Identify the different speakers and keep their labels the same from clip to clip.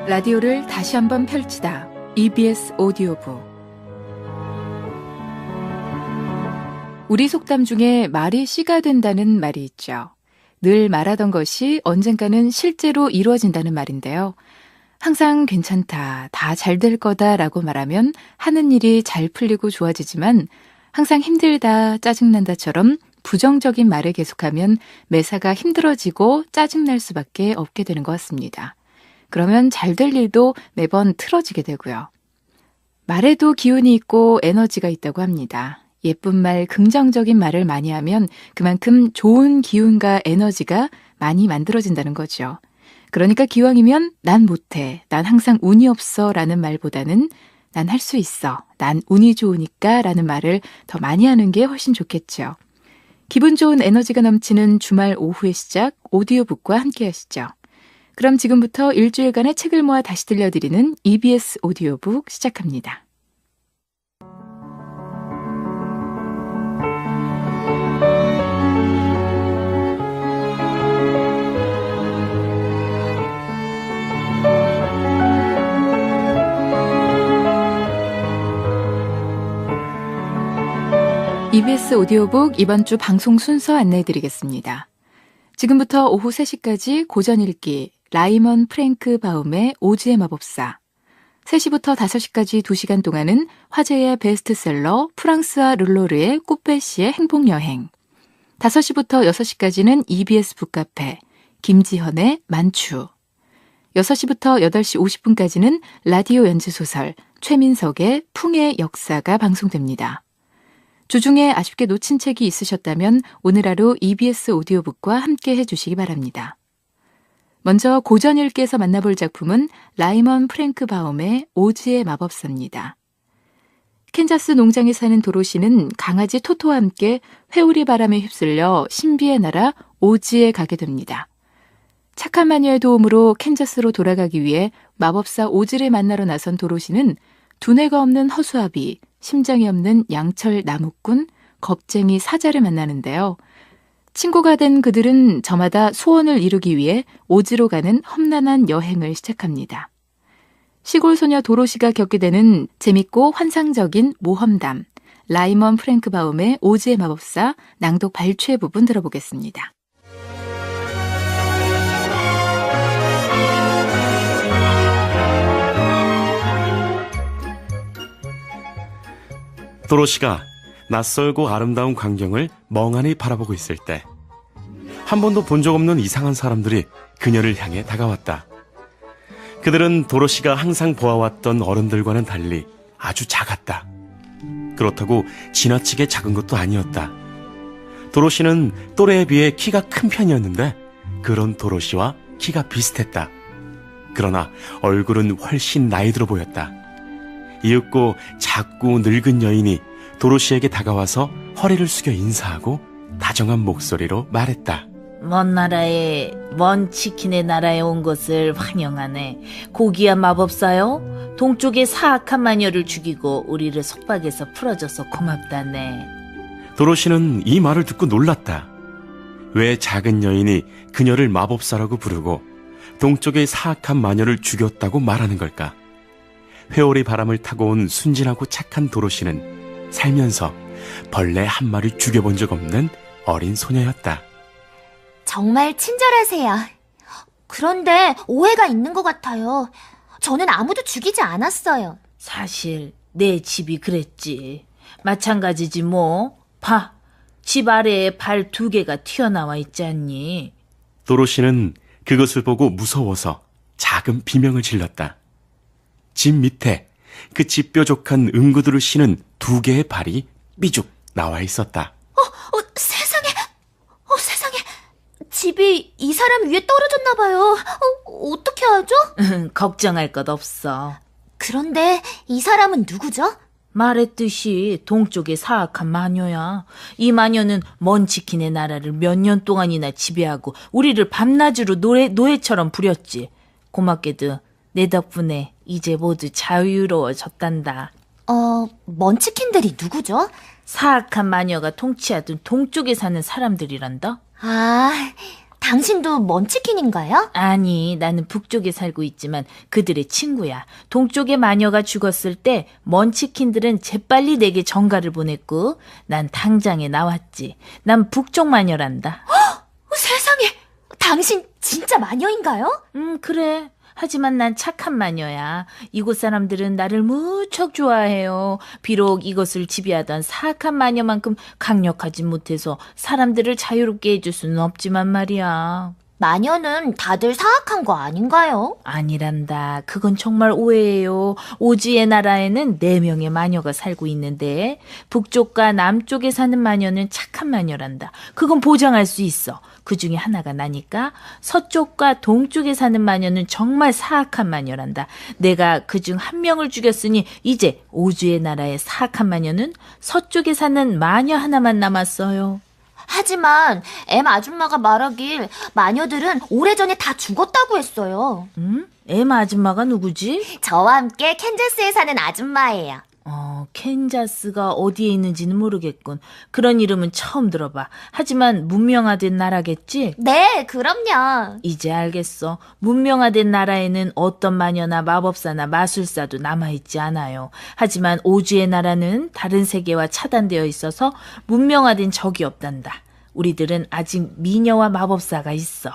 Speaker 1: 라디오를 다시 한번 펼치다. EBS 오디오북. 우리 속담 중에 말이 씨가 된다는 말이 있죠. 늘 말하던 것이 언젠가는 실제로 이루어진다는 말인데요. 항상 괜찮다, 다 잘 될 거다 라고 말하면 하는 일이 잘 풀리고 좋아지지만 항상 힘들다, 짜증난다처럼 부정적인 말을 계속하면 매사가 힘들어지고 짜증날 수밖에 없게 되는 것 같습니다. 그러면 잘 될 일도 매번 틀어지게 되고요. 말에도 기운이 있고 에너지가 있다고 합니다. 예쁜 말, 긍정적인 말을 많이 하면 그만큼 좋은 기운과 에너지가 많이 만들어진다는 거죠. 그러니까 기왕이면 난 못해, 난 항상 운이 없어 라는 말보다는 난 할 수 있어, 난 운이 좋으니까 라는 말을 더 많이 하는 게 훨씬 좋겠죠. 기분 좋은 에너지가 넘치는 주말 오후의 시작, 오디오북과 함께 하시죠. 그럼 지금부터 일주일간의 책을 모아 다시 들려드리는 EBS 오디오북 시작합니다. EBS 오디오북 이번 주 방송 순서 안내해드리겠습니다. 지금부터 오후 3시까지 고전 읽기 라이먼 프랭크 바움의 오즈의 마법사, 3시부터 5시까지 2시간 동안은 화제의 베스트셀러 프랑스와 르로르의 꽃배씨의 행복여행, 5시부터 6시까지는 EBS 북카페 김지현의 만추, 6시부터 8시 50분까지는 라디오 연재소설 최민석의 풍의 역사가 방송됩니다. 주중에 아쉽게 놓친 책이 있으셨다면 오늘 하루 EBS 오디오북과 함께 해주시기 바랍니다. 먼저 고전 읽기에서 만나볼 작품은 라이먼 프랭크 바움의 오즈의 마법사입니다. 캔자스 농장에 사는 도로시는 강아지 토토와 함께 회오리 바람에 휩쓸려 신비의 나라 오즈에 가게 됩니다. 착한 마녀의 도움으로 캔자스로 돌아가기 위해 마법사 오즈를 만나러 나선 도로시는 두뇌가 없는 허수아비, 심장이 없는 양철 나무꾼, 겁쟁이 사자를 만나는데요. 친구가 된 그들은 저마다 소원을 이루기 위해 오즈로 가는 험난한 여행을 시작합니다. 시골 소녀 도로시가 겪게 되는 재밌고 환상적인 모험담, 라이먼 프랭크 바움의 오즈의 마법사 낭독 발췌 부분 들어보겠습니다.
Speaker 2: 도로시가 낯설고 아름다운 광경을 멍하니 바라보고 있을 때 한 번도 본 적 없는 이상한 사람들이 그녀를 향해 다가왔다. 그들은 도로시가 항상 보아왔던 어른들과는 달리 아주 작았다. 그렇다고 지나치게 작은 것도 아니었다. 도로시는 또래에 비해 키가 큰 편이었는데 그런 도로시와 키가 비슷했다. 그러나 얼굴은 훨씬 나이 들어 보였다. 이윽고 작고 늙은 여인이 도로시에게 다가와서 허리를 숙여 인사하고 다정한 목소리로 말했다.
Speaker 3: 먼 나라에, 먼 치킨의 나라에 온 것을 환영하네. 고귀한 마법사요. 동쪽의 사악한 마녀를 죽이고 우리를 속박에서 풀어줘서 고맙다네.
Speaker 2: 도로시는 이 말을 듣고 놀랐다. 왜 작은 여인이 그녀를 마법사라고 부르고 동쪽의 사악한 마녀를 죽였다고 말하는 걸까? 회오리 바람을 타고 온 순진하고 착한 도로시는 살면서 벌레 한 마리 죽여본 적 없는 어린 소녀였다.
Speaker 4: 정말 친절하세요. 그런데 오해가 있는 것 같아요. 저는 아무도 죽이지 않았어요.
Speaker 3: 사실 내 집이 그랬지. 마찬가지지 뭐. 봐, 집 아래에 발 2개가 튀어나와 있지 않니?
Speaker 2: 도로시는 그것을 보고 무서워서 작은 비명을 질렀다. 집 밑에 그 집뾰족한 응구들을 신은 2개의 발이 삐죽 나와 있었다.
Speaker 4: 세상에! 세상에! 집이 이 사람 위에 떨어졌나 봐요. 어떻게 하죠?
Speaker 3: 걱정할 것 없어.
Speaker 4: 그런데 이 사람은 누구죠?
Speaker 3: 말했듯이 동쪽의 사악한 마녀야. 이 마녀는 먼 치킨의 나라를 몇 년 동안이나 지배하고 우리를 밤낮으로 노예처럼 부렸지. 고맙게도 내 덕분에 이제 모두 자유로워졌단다.
Speaker 4: 먼치킨들이 누구죠?
Speaker 3: 사악한 마녀가 통치하던 동쪽에 사는 사람들이란다.
Speaker 4: 아, 당신도 먼치킨인가요?
Speaker 3: 아니, 나는 북쪽에 살고 있지만 그들의 친구야. 동쪽의 마녀가 죽었을 때 먼치킨들은 재빨리 내게 전가를 보냈고 난 당장에 나왔지. 난 북쪽 마녀란다.
Speaker 4: 세상에, 당신 진짜 마녀인가요?
Speaker 3: 그래. 하지만 난 착한 마녀야. 이곳 사람들은 나를 무척 좋아해요. 비록 이것을 지배하던 사악한 마녀만큼 강력하진 못해서 사람들을 자유롭게 해줄 수는 없지만 말이야.
Speaker 4: 마녀는 다들 사악한 거 아닌가요?
Speaker 3: 아니란다. 그건 정말 오해예요. 오지의 나라에는 4명의 마녀가 살고 있는데 북쪽과 남쪽에 사는 마녀는 착한 마녀란다. 그건 보장할 수 있어. 그 중에 하나가 나니까 서쪽과 동쪽에 사는 마녀는 정말 사악한 마녀란다. 내가 그중 한 명을 죽였으니 이제 오주의 나라의 사악한 마녀는 서쪽에 사는 마녀 하나만 남았어요.
Speaker 4: 하지만 엠 아줌마가 말하길 마녀들은 오래전에 다 죽었다고 했어요.
Speaker 3: 에마 아줌마가 누구지?
Speaker 4: 저와 함께 캔자스에 사는 아줌마예요.
Speaker 3: 캔자스가 어디에 있는지는 모르겠군. 그런 이름은 처음 들어봐. 하지만 문명화된 나라겠지?
Speaker 4: 네, 그럼요.
Speaker 3: 이제 알겠어. 문명화된 나라에는 어떤 마녀나 마법사나 마술사도 남아있지 않아요. 하지만 오주의 나라는 다른 세계와 차단되어 있어서 문명화된 적이 없단다. 우리들은 아직 미녀와 마법사가 있어.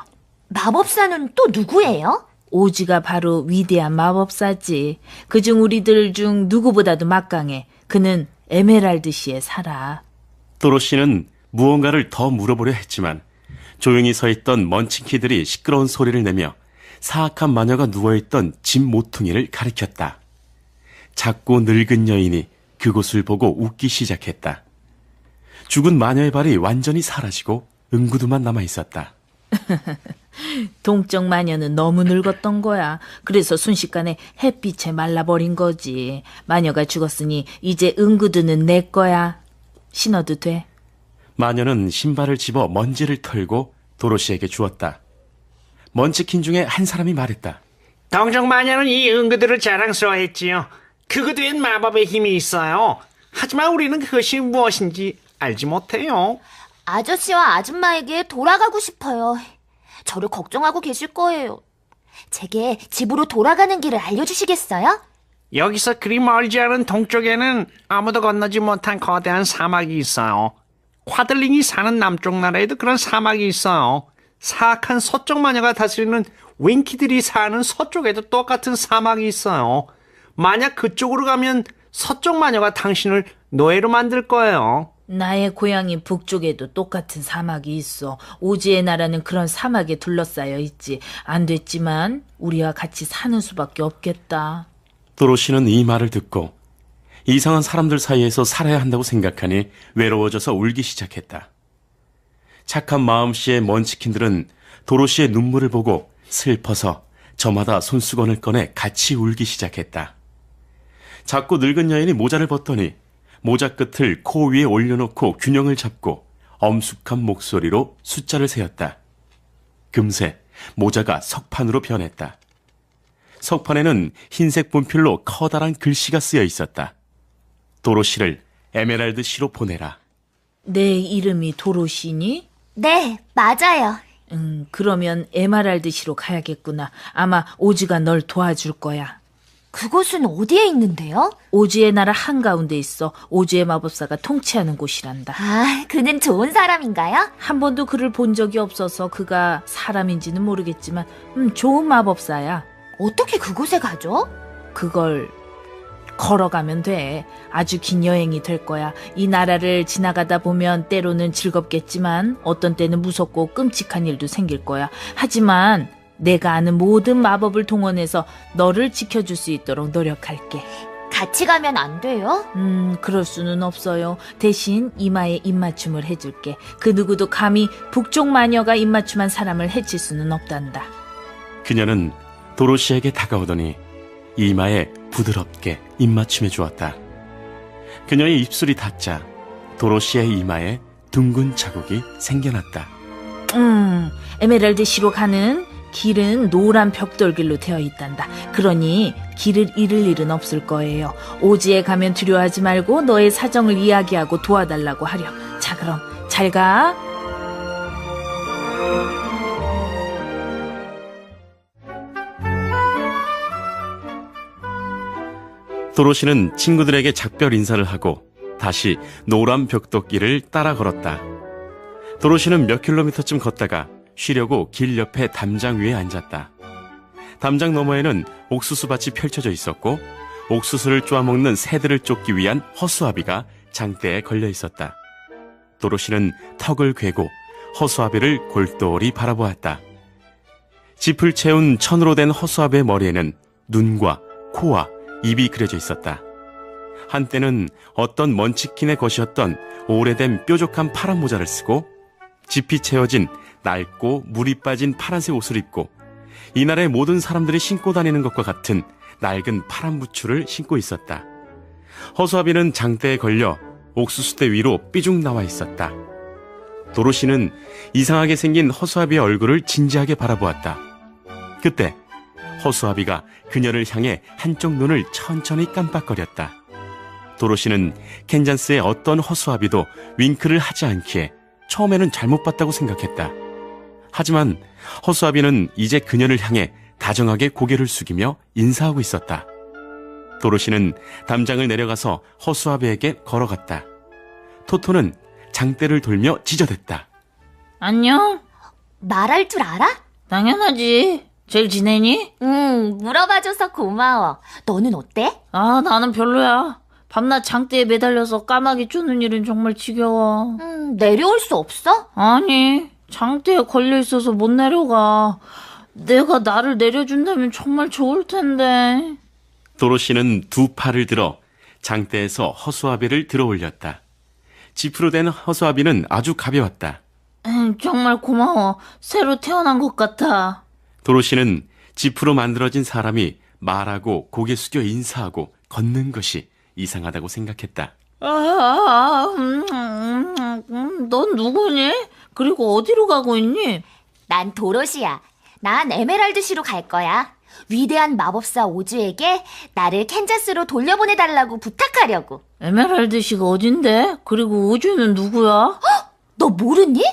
Speaker 4: 마법사는 또 누구예요?
Speaker 3: 오지가 바로 위대한 마법사지. 그중 우리들 중 누구보다도 막강해. 그는 에메랄드시에 살아.
Speaker 2: 도로시는 무언가를 더 물어보려 했지만 조용히 서 있던 먼치키들이 시끄러운 소리를 내며 사악한 마녀가 누워있던 집 모퉁이를 가리켰다. 작고 늙은 여인이 그곳을 보고 웃기 시작했다. 죽은 마녀의 발이 완전히 사라지고 응구두만 남아있었다.
Speaker 3: 동쪽 마녀는 너무 늙었던 거야. 그래서 순식간에 햇빛에 말라버린 거지. 마녀가 죽었으니 이제 응구두는 내 거야. 신어도 돼.
Speaker 2: 마녀는 신발을 집어 먼지를 털고 도로시에게 주었다. 먼치킨 중에 한 사람이 말했다.
Speaker 5: 동쪽 마녀는 이 응구들을 자랑스러워했지요. 그 구두엔 마법의 힘이 있어요. 하지만 우리는 그것이 무엇인지 알지 못해요.
Speaker 4: 아저씨와 아줌마에게 돌아가고 싶어요. 저를 걱정하고 계실 거예요. 제게 집으로 돌아가는 길을 알려주시겠어요?
Speaker 5: 여기서 그리 멀지 않은 동쪽에는 아무도 건너지 못한 거대한 사막이 있어요. 콰들링이 사는 남쪽 나라에도 그런 사막이 있어요. 사악한 서쪽 마녀가 다스리는 윙키들이 사는 서쪽에도 똑같은 사막이 있어요. 만약 그쪽으로 가면 서쪽 마녀가 당신을 노예로 만들 거예요.
Speaker 3: 나의 고향인 북쪽에도 똑같은 사막이 있어. 오지의 나라는 그런 사막에 둘러싸여 있지. 안 됐지만 우리와 같이 사는 수밖에 없겠다.
Speaker 2: 도로시는 이 말을 듣고 이상한 사람들 사이에서 살아야 한다고 생각하니 외로워져서 울기 시작했다. 착한 마음씨의 먼치킨들은 도로시의 눈물을 보고 슬퍼서 저마다 손수건을 꺼내 같이 울기 시작했다. 작고 늙은 여인이 모자를 벗더니 모자 끝을 코 위에 올려놓고 균형을 잡고 엄숙한 목소리로 숫자를 세었다. 금세 모자가 석판으로 변했다. 석판에는 흰색 분필로 커다란 글씨가 쓰여 있었다. 도로시를 에메랄드 시로 보내라.
Speaker 3: 내 이름이 도로시니?
Speaker 4: 네, 맞아요.
Speaker 3: 그러면 에메랄드시로 가야겠구나. 아마 오지가 널 도와줄 거야.
Speaker 4: 그곳은 어디에 있는데요?
Speaker 3: 오지의 나라 한가운데 있어. 오지의 마법사가 통치하는 곳이란다.
Speaker 4: 아, 그는 좋은 사람인가요?
Speaker 3: 한 번도 그를 본 적이 없어서 그가 사람인지는 모르겠지만 좋은 마법사야.
Speaker 4: 어떻게 그곳에 가죠?
Speaker 3: 그걸 걸어가면 돼. 아주 긴 여행이 될 거야. 이 나라를 지나가다 보면 때로는 즐겁겠지만 어떤 때는 무섭고 끔찍한 일도 생길 거야. 하지만 내가 아는 모든 마법을 동원해서 너를 지켜줄 수 있도록 노력할게.
Speaker 4: 같이 가면 안 돼요?
Speaker 3: 그럴 수는 없어요. 대신 이마에 입맞춤을 해줄게. 그 누구도 감히 북쪽 마녀가 입맞춤한 사람을 해칠 수는 없단다.
Speaker 2: 그녀는 도로시에게 다가오더니 이마에 부드럽게 입맞춤해 주었다. 그녀의 입술이 닿자 도로시의 이마에 둥근 자국이 생겨났다.
Speaker 3: 에메랄드 시로 가는 길은 노란 벽돌길로 되어 있단다. 그러니 길을 잃을 일은 없을 거예요. 오지에 가면 두려워하지 말고 너의 사정을 이야기하고 도와달라고 하렴. 자, 그럼 잘 가.
Speaker 2: 도로시는 친구들에게 작별 인사를 하고 다시 노란 벽돌길을 따라 걸었다. 도로시는 몇 킬로미터쯤 걷다가 쉬려고 길 옆에 담장 위에 앉았다. 담장 너머에는 옥수수밭이 펼쳐져 있었고 옥수수를 쪼아먹는 새들을 쫓기 위한 허수아비가 장대에 걸려 있었다. 도로시는 턱을 괴고 허수아비를 골똘히 바라보았다. 짚을 채운 천으로 된 허수아비의 머리에는 눈과 코와 입이 그려져 있었다. 한때는 어떤 먼치킨의 것이었던 오래된 뾰족한 파란 모자를 쓰고 짚이 채워진 낡고 물이 빠진 파란색 옷을 입고 이날의 모든 사람들이 신고 다니는 것과 같은 낡은 파란 부츠를 신고 있었다. 허수아비는 장대에 걸려 옥수수대 위로 삐죽 나와 있었다. 도로시는 이상하게 생긴 허수아비의 얼굴을 진지하게 바라보았다. 그때 허수아비가 그녀를 향해 한쪽 눈을 천천히 깜빡거렸다. 도로시는 캔자스의 어떤 허수아비도 윙크를 하지 않기에 처음에는 잘못 봤다고 생각했다. 하지만 허수아비는 이제 그녀를 향해 다정하게 고개를 숙이며 인사하고 있었다. 도로시는 담장을 내려가서 허수아비에게 걸어갔다. 토토는 장대를 돌며 지저댔다.
Speaker 3: 안녕?
Speaker 4: 말할 줄 알아?
Speaker 3: 당연하지. 잘 지내니?
Speaker 4: 물어봐줘서 고마워. 너는 어때?
Speaker 3: 아, 나는 별로야. 밤낮 장대에 매달려서 까마귀 쪼는 일은 정말 지겨워.
Speaker 4: 내려올 수 없어?
Speaker 3: 아니, 장대에 걸려있어서 못 내려가. 내가 나를 내려준다면 정말 좋을 텐데.
Speaker 2: 도로시는 두 팔을 들어 장대에서 허수아비를 들어 올렸다. 지프로 된 허수아비는 아주 가벼웠다.
Speaker 3: 정말 고마워. 새로 태어난 것 같아.
Speaker 2: 도로시는 지프로 만들어진 사람이 말하고 고개 숙여 인사하고 걷는 것이 이상하다고 생각했다.
Speaker 3: 넌 누구니? 그리고 어디로 가고 있니?
Speaker 4: 난 도로시야. 난 에메랄드시로 갈 거야. 위대한 마법사 오즈에게 나를 캔자스로 돌려보내달라고 부탁하려고.
Speaker 3: 에메랄드시가 어딘데? 그리고 우주는 누구야?
Speaker 4: 너 모르니?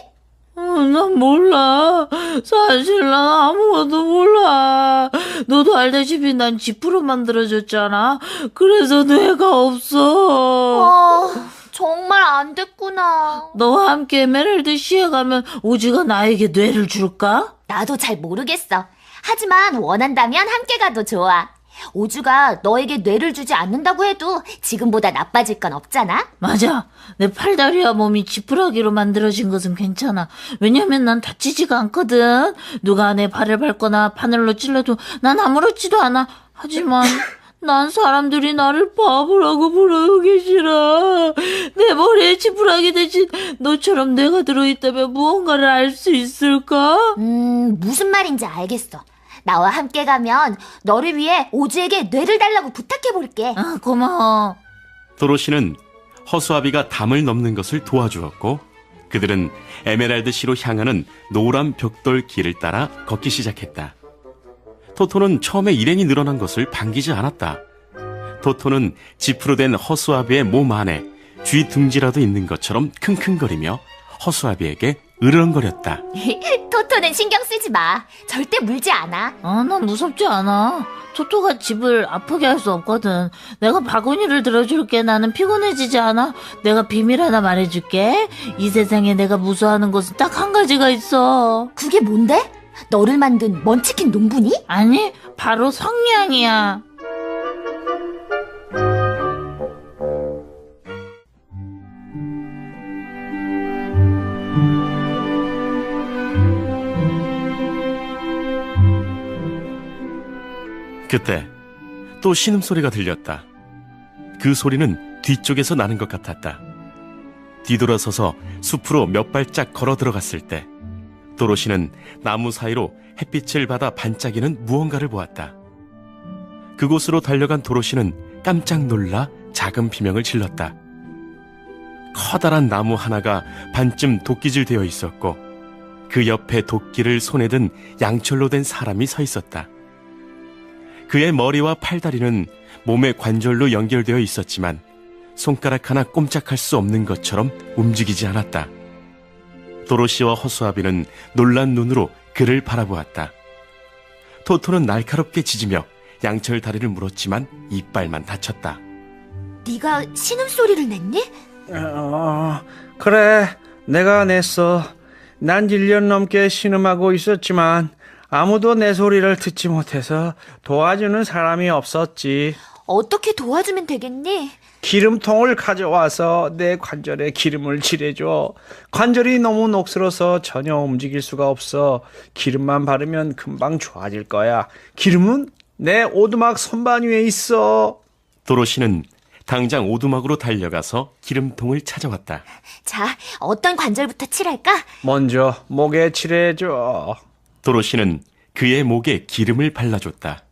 Speaker 3: 난 몰라. 사실 난 아무것도 몰라. 너도 알다시피 난 지프로 만들어졌잖아. 그래서 뇌가 없어.
Speaker 4: 정말 안 됐구나.
Speaker 3: 너와 함께 에메랄드 시에 가면 오즈가 나에게 뇌를 줄까?
Speaker 4: 나도 잘 모르겠어. 하지만 원한다면 함께 가도 좋아. 오주가 너에게 뇌를 주지 않는다고 해도 지금보다 나빠질 건 없잖아?
Speaker 3: 맞아. 내 팔다리와 몸이 지푸라기로 만들어진 것은 괜찮아. 왜냐면 난 다치지가 않거든. 누가 내 발을 밟거나 바늘로 찔러도 난 아무렇지도 않아. 하지만 난 사람들이 나를 바보라고 부르기 싫어. 내 머리에 지푸라기 대신 너처럼 뇌가 들어있다면 무언가를 알 수 있을까?
Speaker 4: 무슨 말인지 알겠어. 나와 함께 가면 너를 위해 오즈에게 뇌를 달라고 부탁해볼게.
Speaker 3: 아, 고마워.
Speaker 2: 도로시는 허수아비가 담을 넘는 것을 도와주었고 그들은 에메랄드 시로 향하는 노란 벽돌 길을 따라 걷기 시작했다. 토토는 처음에 일행이 늘어난 것을 반기지 않았다. 토토는 지프로 된 허수아비의 몸 안에 쥐 둥지라도 있는 것처럼 킁킁거리며 허수아비에게 으르렁거렸다.
Speaker 4: 토토는 신경 쓰지 마. 절대 물지 않아.
Speaker 3: 난 무섭지 않아. 토토가 집을 아프게 할 수 없거든. 내가 바구니를 들어줄게. 나는 피곤해지지 않아. 내가 비밀 하나 말해줄게. 이 세상에 내가 무서워하는 것은 딱 한 가지가 있어.
Speaker 4: 그게 뭔데? 너를 만든 먼치킨 농부니?
Speaker 3: 아니, 바로 성냥이야.
Speaker 2: 그때 또 신음소리가 들렸다. 그 소리는 뒤쪽에서 나는 것 같았다. 뒤돌아서서 숲으로 몇 발짝 걸어 들어갔을 때 도로시는 나무 사이로 햇빛을 받아 반짝이는 무언가를 보았다. 그곳으로 달려간 도로시는 깜짝 놀라 작은 비명을 질렀다. 커다란 나무 하나가 반쯤 도끼질되어 있었고 그 옆에 도끼를 손에 든 양철로 된 사람이 서 있었다. 그의 머리와 팔다리는 몸의 관절로 연결되어 있었지만 손가락 하나 꼼짝할 수 없는 것처럼 움직이지 않았다. 도로시와 허수아비는 놀란 눈으로 그를 바라보았다. 토토는 날카롭게 짖으며 양철 다리를 물었지만 이빨만 다쳤다.
Speaker 4: 네가 신음소리를 냈니?
Speaker 5: 그래, 내가 냈어. 난 1년 넘게 신음하고 있었지만 아무도 내 소리를 듣지 못해서 도와주는 사람이 없었지.
Speaker 4: 어떻게 도와주면 되겠니?
Speaker 5: 기름통을 가져와서 내 관절에 기름을 칠해줘. 관절이 너무 녹슬어서 전혀 움직일 수가 없어. 기름만 바르면 금방 좋아질 거야. 기름은 내 오두막 선반 위에 있어.
Speaker 2: 도로시는 당장 오두막으로 달려가서 기름통을 찾아왔다.
Speaker 4: 자, 어떤 관절부터 칠할까?
Speaker 5: 먼저 목에 칠해줘.
Speaker 2: 도로시는 그의 목에 기름을 발라줬다.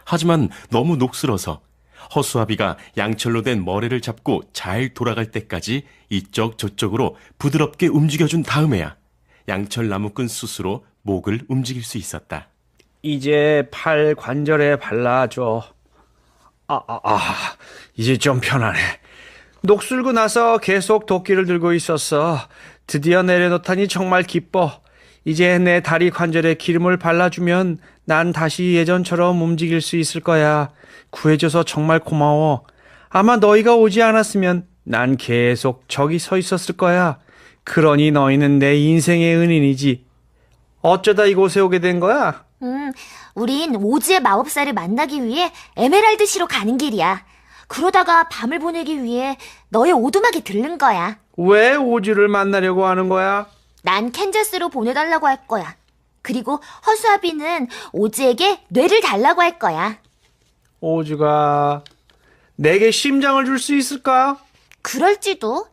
Speaker 2: 하지만 너무 녹슬어서 허수아비가 양철로 된 머리를 잡고 잘 돌아갈 때까지 이쪽 저쪽으로 부드럽게 움직여준 다음에야 양철 나무꾼 스스로 목을 움직일 수 있었다.
Speaker 5: 이제 팔 관절에 발라줘. 이제 좀 편하네. 녹슬고 나서 계속 도끼를 들고 있었어. 드디어 내려놓다니 정말 기뻐. 이제 내 다리 관절에 기름을 발라주면 난 다시 예전처럼 움직일 수 있을 거야. 구해줘서 정말 고마워. 아마 너희가 오지 않았으면 난 계속 저기 서 있었을 거야. 그러니 너희는 내 인생의 은인이지. 어쩌다 이곳에 오게 된 거야?
Speaker 4: 우린 오즈의 마법사를 만나기 위해 에메랄드시로 가는 길이야. 그러다가 밤을 보내기 위해 너의 오두막에 들른 거야.
Speaker 5: 왜 오즈를 만나려고 하는 거야?
Speaker 4: 난 캔자스로 보내달라고 할 거야. 그리고 허수아비는 오즈에게 뇌를 달라고 할 거야.
Speaker 5: 오즈가 내게 심장을 줄 수 있을까?
Speaker 4: 그럴지도.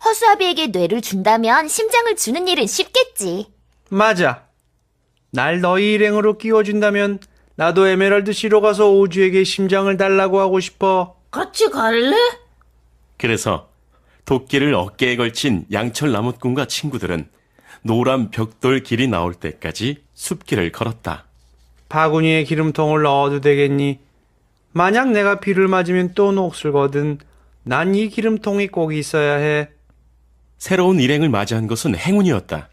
Speaker 4: 허수아비에게 뇌를 준다면 심장을 주는 일은 쉽겠지.
Speaker 5: 맞아. 날 너희 일행으로 끼워준다면 나도 에메랄드시로 가서 오즈에게 심장을 달라고 하고 싶어.
Speaker 3: 같이 갈래?
Speaker 2: 그래서 도끼를 어깨에 걸친 양철 나무꾼과 친구들은 노란 벽돌 길이 나올 때까지 숲길을 걸었다.
Speaker 5: 바구니에 기름통을 넣어도 되겠니? 만약 내가 비를 맞으면 또 녹슬거든. 난 이 기름통이 꼭 있어야 해.
Speaker 2: 새로운 일행을 맞이한 것은 행운이었다.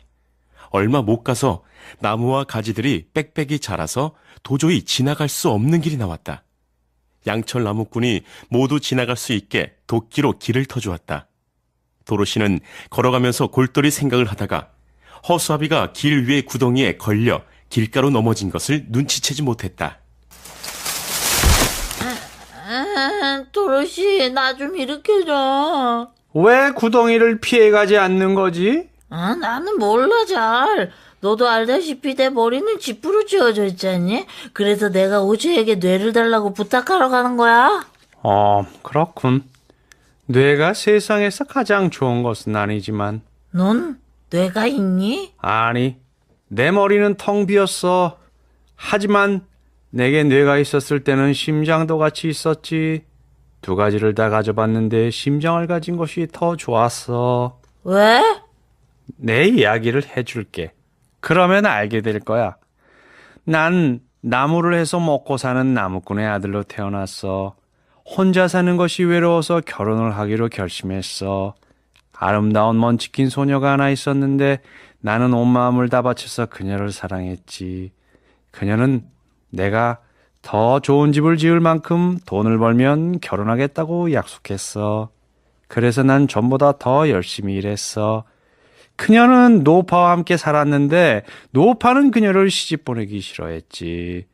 Speaker 2: 얼마 못 가서 나무와 가지들이 빽빽이 자라서 도저히 지나갈 수 없는 길이 나왔다. 양철 나무꾼이 모두 지나갈 수 있게 도끼로 길을 터주었다. 도로시는 걸어가면서 골똘히 생각을 하다가 허수아비가 길 위의 구덩이에 걸려 길가로 넘어진 것을 눈치채지 못했다.
Speaker 3: 도로시, 나 좀 일으켜줘.
Speaker 5: 왜 구덩이를 피해가지 않는 거지?
Speaker 3: 나는 몰라 잘. 너도 알다시피 내 머리는 지푸로 지어져 있잖니? 그래서 내가 오즈에게 뇌를 달라고 부탁하러 가는 거야.
Speaker 5: 그렇군. 뇌가 세상에서 가장 좋은 것은 아니지만.
Speaker 3: 넌 뇌가 있니?
Speaker 5: 아니, 내 머리는 텅 비었어. 하지만 내게 뇌가 있었을 때는 심장도 같이 있었지. 두 가지를 다 가져봤는데 심장을 가진 것이 더 좋았어.
Speaker 3: 왜?
Speaker 5: 내 이야기를 해줄게. 그러면 알게 될 거야. 난 나무를 해서 먹고 사는 나무꾼의 아들로 태어났어. 혼자 사는 것이 외로워서 결혼을 하기로 결심했어. 아름다운 먼치킨 소녀가 하나 있었는데 나는 온 마음을 다 바쳐서 그녀를 사랑했지. 그녀는 내가 더 좋은 집을 지을 만큼 돈을 벌면 결혼하겠다고 약속했어. 그래서 난 전보다 더 열심히 일했어. 그녀는 노파와 함께 살았는데 노파는 그녀를 시집 보내기 싫어했지.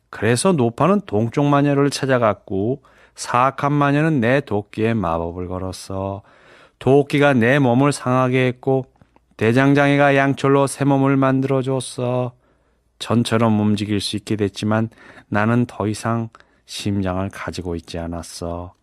Speaker 5: 그래서 노파는 동쪽 마녀를 찾아갔고 사악한 마녀는 내 도끼에 마법을 걸었어. 도끼가 내 몸을 상하게 했고 대장장이가 양철로 새 몸을 만들어줬어. 전처럼 움직일 수 있게 됐지만 나는 더 이상 심장을 가지고 있지 않았어.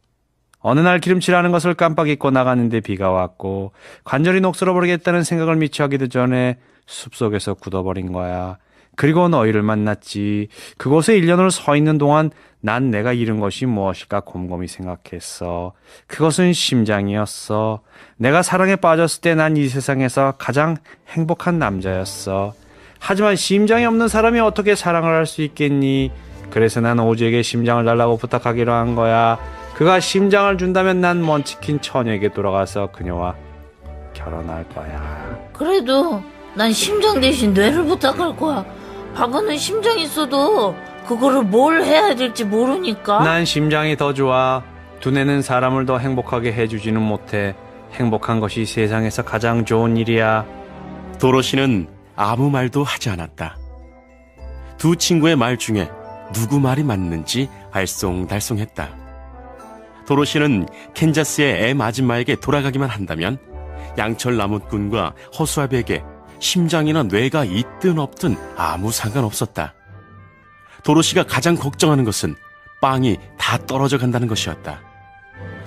Speaker 5: 어느 날 기름칠하는 것을 깜빡 잊고 나갔는데 비가 왔고 관절이 녹슬어 버리겠다는 생각을 미처 하기도 전에 숲속에서 굳어버린 거야. 그리고 너희를 만났지. 그곳에 1년을 서 있는 동안 난 내가 잃은 것이 무엇일까 곰곰이 생각했어. 그것은 심장이었어. 내가 사랑에 빠졌을 때 난 이 세상에서 가장 행복한 남자였어. 하지만 심장이 없는 사람이 어떻게 사랑을 할 수 있겠니? 그래서 난 오즈에게 심장을 달라고 부탁하기로 한 거야. 그가 심장을 준다면 난 먼치킨 처녀에게 돌아가서 그녀와 결혼할 거야.
Speaker 3: 그래도 난 심장 대신 뇌를 부탁할 거야. 바보는 심장 있어도 그거를 뭘 해야 될지 모르니까.
Speaker 5: 난 심장이 더 좋아. 두뇌는 사람을 더 행복하게 해주지는 못해. 행복한 것이 세상에서 가장 좋은 일이야.
Speaker 2: 도로시는 아무 말도 하지 않았다. 두 친구의 말 중에 누구 말이 맞는지 알쏭달쏭했다. 도로시는 캔자스의 엠 아줌마에게 돌아가기만 한다면 양철 나무꾼과 허수아비에게 심장이나 뇌가 있든 없든 아무 상관없었다. 도로시가 가장 걱정하는 것은 빵이 다 떨어져 간다는 것이었다.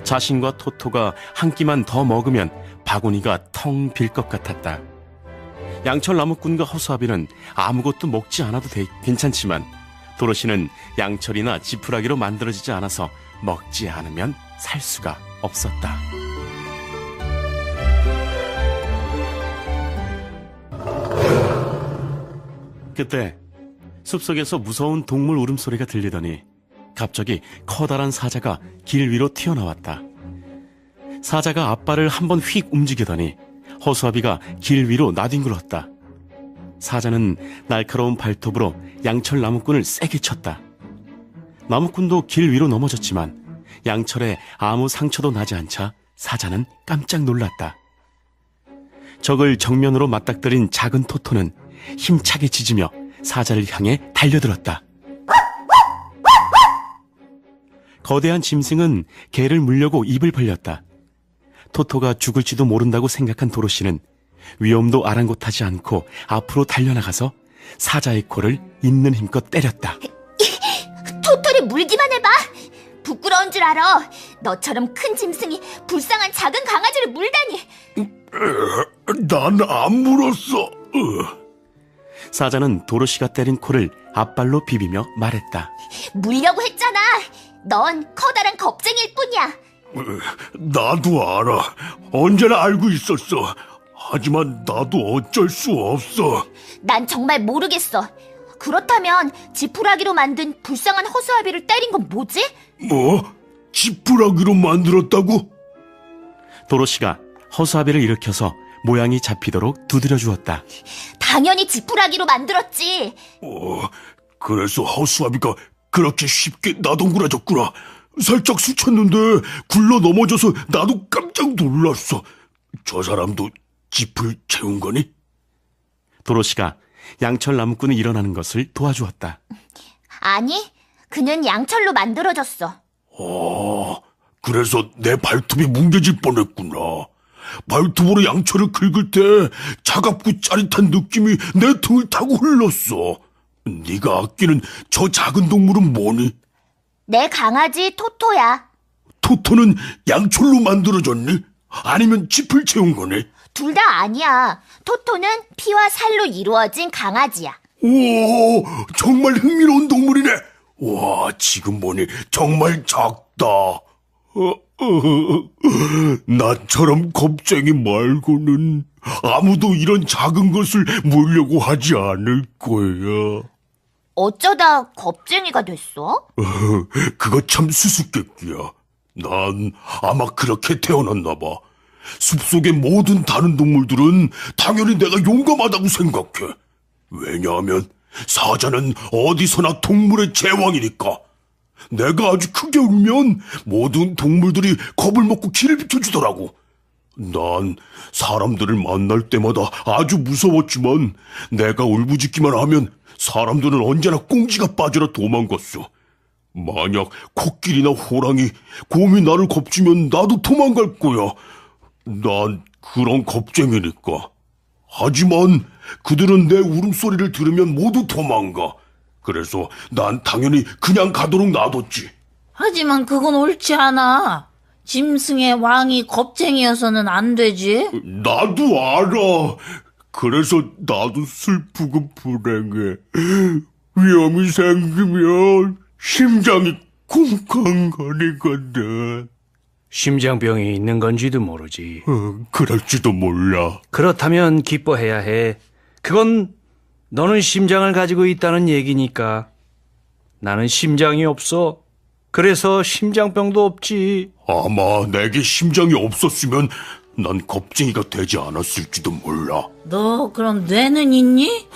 Speaker 2: 자신과 토토가 한 끼만 더 먹으면 바구니가 텅 빌 것 같았다. 양철 나무꾼과 허수아비는 아무것도 먹지 않아도 괜찮지만 도로시는 양철이나 지푸라기로 만들어지지 않아서 먹지 않으면 살 수가 없었다. 그때 숲속에서 무서운 동물 울음소리가 들리더니 갑자기 커다란 사자가 길 위로 튀어나왔다. 사자가 앞발을 한번 휙 움직이더니 허수아비가 길 위로 나뒹굴었다. 사자는 날카로운 발톱으로 양철 나무꾼을 세게 쳤다. 나무꾼도 길 위로 넘어졌지만 양철에 아무 상처도 나지 않자 사자는 깜짝 놀랐다. 적을 정면으로 맞닥뜨린 작은 토토는 힘차게 짖으며 사자를 향해 달려들었다. 거대한 짐승은 개를 물려고 입을 벌렸다. 토토가 죽을지도 모른다고 생각한 도로시는 위험도 아랑곳하지 않고 앞으로 달려나가서 사자의 코를 있는 힘껏 때렸다.
Speaker 4: 토토를 물기만 해봐. 부끄러운 줄 알아. 너처럼 큰 짐승이 불쌍한 작은 강아지를 물다니.
Speaker 6: 난 안 물었어.
Speaker 2: 사자는 도로시가 때린 코를 앞발로 비비며 말했다.
Speaker 4: 물려고 했잖아. 넌 커다란 겁쟁이일 뿐이야.
Speaker 6: 나도 알아. 언제나 알고 있었어. 하지만 나도 어쩔 수 없어.
Speaker 4: 난 정말 모르겠어. 그렇다면 지푸라기로 만든 불쌍한 허수아비를 때린 건 뭐지?
Speaker 6: 뭐? 지푸라기로 만들었다고?
Speaker 2: 도로시가 허수아비를 일으켜서 모양이 잡히도록 두드려 주었다.
Speaker 4: 당연히 지푸라기로 만들었지.
Speaker 6: 그래서 허수아비가 그렇게 쉽게 나동그라졌구나. 살짝 스쳤는데 굴러 넘어져서 나도 깜짝 놀랐어. 저 사람도 짚을 채운 거니?
Speaker 2: 도로시가 양철 나무꾼이 일어나는 것을 도와주었다.
Speaker 4: 아니, 그는 양철로 만들어졌어.
Speaker 6: 그래서 내 발톱이 뭉개질 뻔했구나. 발톱으로 양철을 긁을 때 차갑고 짜릿한 느낌이 내 등을 타고 흘렀어. 네가 아끼는 저 작은 동물은 뭐니?
Speaker 4: 내 강아지 토토야.
Speaker 6: 토토는 양철로 만들어졌니? 아니면 짚을 채운 거니?
Speaker 4: 둘 다 아니야. 토토는 피와 살로 이루어진 강아지야.
Speaker 6: 오, 정말 흥미로운 동물이네. 와, 지금 보니 정말 작다. 나처럼 겁쟁이 말고는 아무도 이런 작은 것을 물려고 하지 않을 거야.
Speaker 4: 어쩌다 겁쟁이가 됐어?
Speaker 6: 그거 참 수수께끼야. 난 아마 그렇게 태어났나 봐. 숲속의 모든 다른 동물들은 당연히 내가 용감하다고 생각해. 왜냐하면 사자는 어디서나 동물의 제왕이니까. 내가 아주 크게 울면 모든 동물들이 겁을 먹고 길을 비켜주더라고. 난 사람들을 만날 때마다 아주 무서웠지만 내가 울부짖기만 하면 사람들은 언제나 꽁지가 빠져라 도망갔어. 만약 코끼리나 호랑이, 곰이 나를 겁주면 나도 도망갈 거야. 난 그런 겁쟁이니까. 하지만 그들은 내 울음소리를 들으면 모두 도망가. 그래서 난 당연히 그냥 가도록 놔뒀지.
Speaker 3: 하지만 그건 옳지 않아. 짐승의 왕이 겁쟁이여서는 안 되지.
Speaker 6: 나도 알아. 그래서 나도 슬프고 불행해. 위험이 생기면 심장이 쿵쾅거리거든.
Speaker 5: 심장병이 있는 건지도 모르지.
Speaker 6: 그럴지도 몰라.
Speaker 5: 그렇다면 기뻐해야 해. 그건 너는 심장을 가지고 있다는 얘기니까. 나는 심장이 없어. 그래서 심장병도 없지.
Speaker 6: 아마 내게 심장이 없었으면 난 겁쟁이가 되지 않았을지도 몰라.
Speaker 3: 너 그럼 뇌는 있니?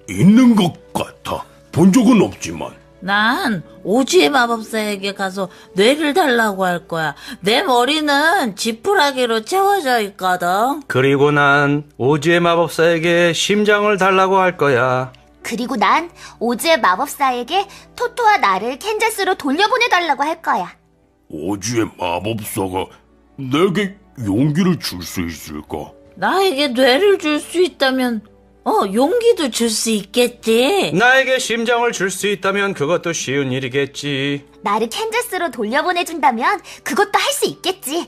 Speaker 6: 있는 것 같아. 본 적은 없지만.
Speaker 3: 난 오지의 마법사에게 가서 뇌를 달라고 할 거야. 내 머리는 지푸라기로 채워져 있거든.
Speaker 5: 그리고 난 오지의 마법사에게 심장을 달라고 할 거야.
Speaker 4: 그리고 난 오즈의 마법사에게 토토와 나를 캔자스로 돌려보내달라고 할 거야.
Speaker 6: 오지의 마법사가 내게 용기를 줄 수 있을까?
Speaker 3: 나에게 뇌를 줄 수 있다면 용기도 줄 수 있겠지.
Speaker 5: 나에게 심장을 줄 수 있다면 그것도 쉬운 일이겠지.
Speaker 4: 나를 캔자스로 돌려보내준다면 그것도 할 수 있겠지.